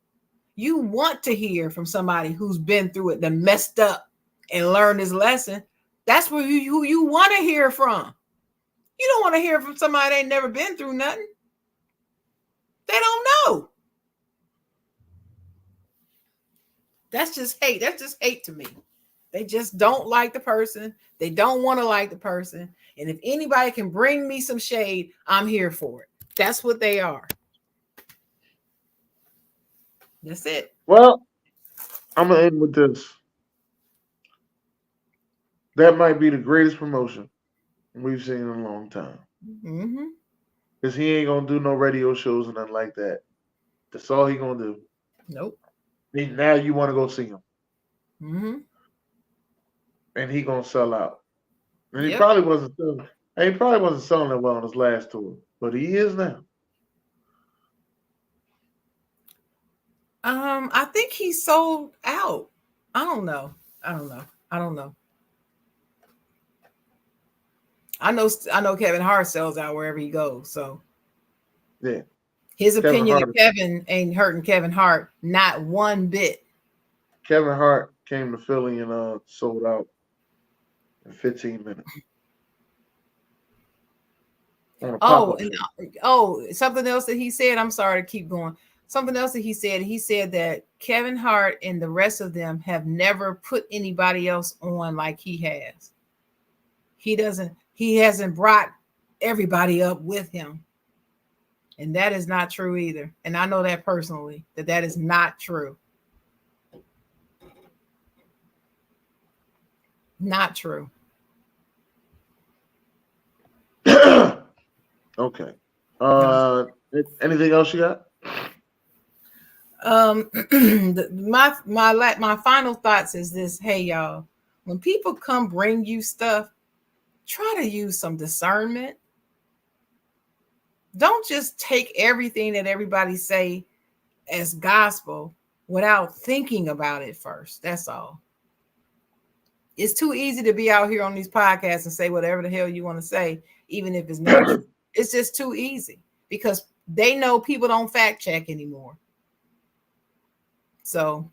You want to hear from somebody who's been through it, that messed up and learned his lesson. That's who you want to hear from. You don't want to hear from somebody that ain't never been through nothing. They don't know. That's just hate. That's just hate to me. They just don't like the person. They don't want to like the person. And if anybody can bring me some shade, I'm here for it. That's what they are. That's it. Well, I'm gonna end with this. That might be the greatest promotion we've seen in a long time. Mm-hmm. Because he ain't gonna do no radio shows and nothing like that. That's all he gonna do. Nope. Now you want to go see him, Mm-hmm. and he gonna sell out. And he Yep. probably wasn't selling. And he probably wasn't selling it well on his last tour, but he is now. I think he sold out. I don't know. I know Kevin Hart sells out wherever he goes. So Yeah. his Kevin opinion Hart. of Kevin ain't hurting Kevin Hart not one bit. Kevin Hart came to Philly and sold out in 15 minutes. Something else that he said. I'm sorry to keep going. Something else that he said. He said that Kevin Hart and the rest of them have never put anybody else on like he has. He hasn't brought everybody up with him. And that is not true either. And I know that personally, that is not true. Not true. Okay. Anything else you got? My final thoughts is this. Hey, y'all, when people come bring you stuff, try to use some discernment. Don't just take everything that everybody say as gospel without thinking about it first. That's all. It's too easy to be out here on these podcasts and say whatever the hell you want to say, even if it's not true. It's just too easy because they know people don't fact check anymore. So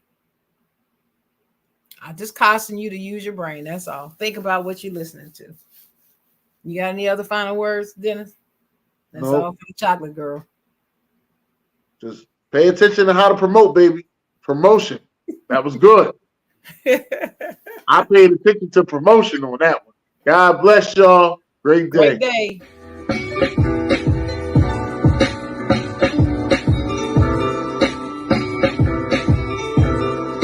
I just caution you to use your brain. That's all. Think about what you're listening to. You got any other final words, Dennis? That's all for the chocolate girl. Just pay attention to how to promote, baby. Promotion. That was good. I paid attention to promotion on that one. God bless y'all. Great day. Great day.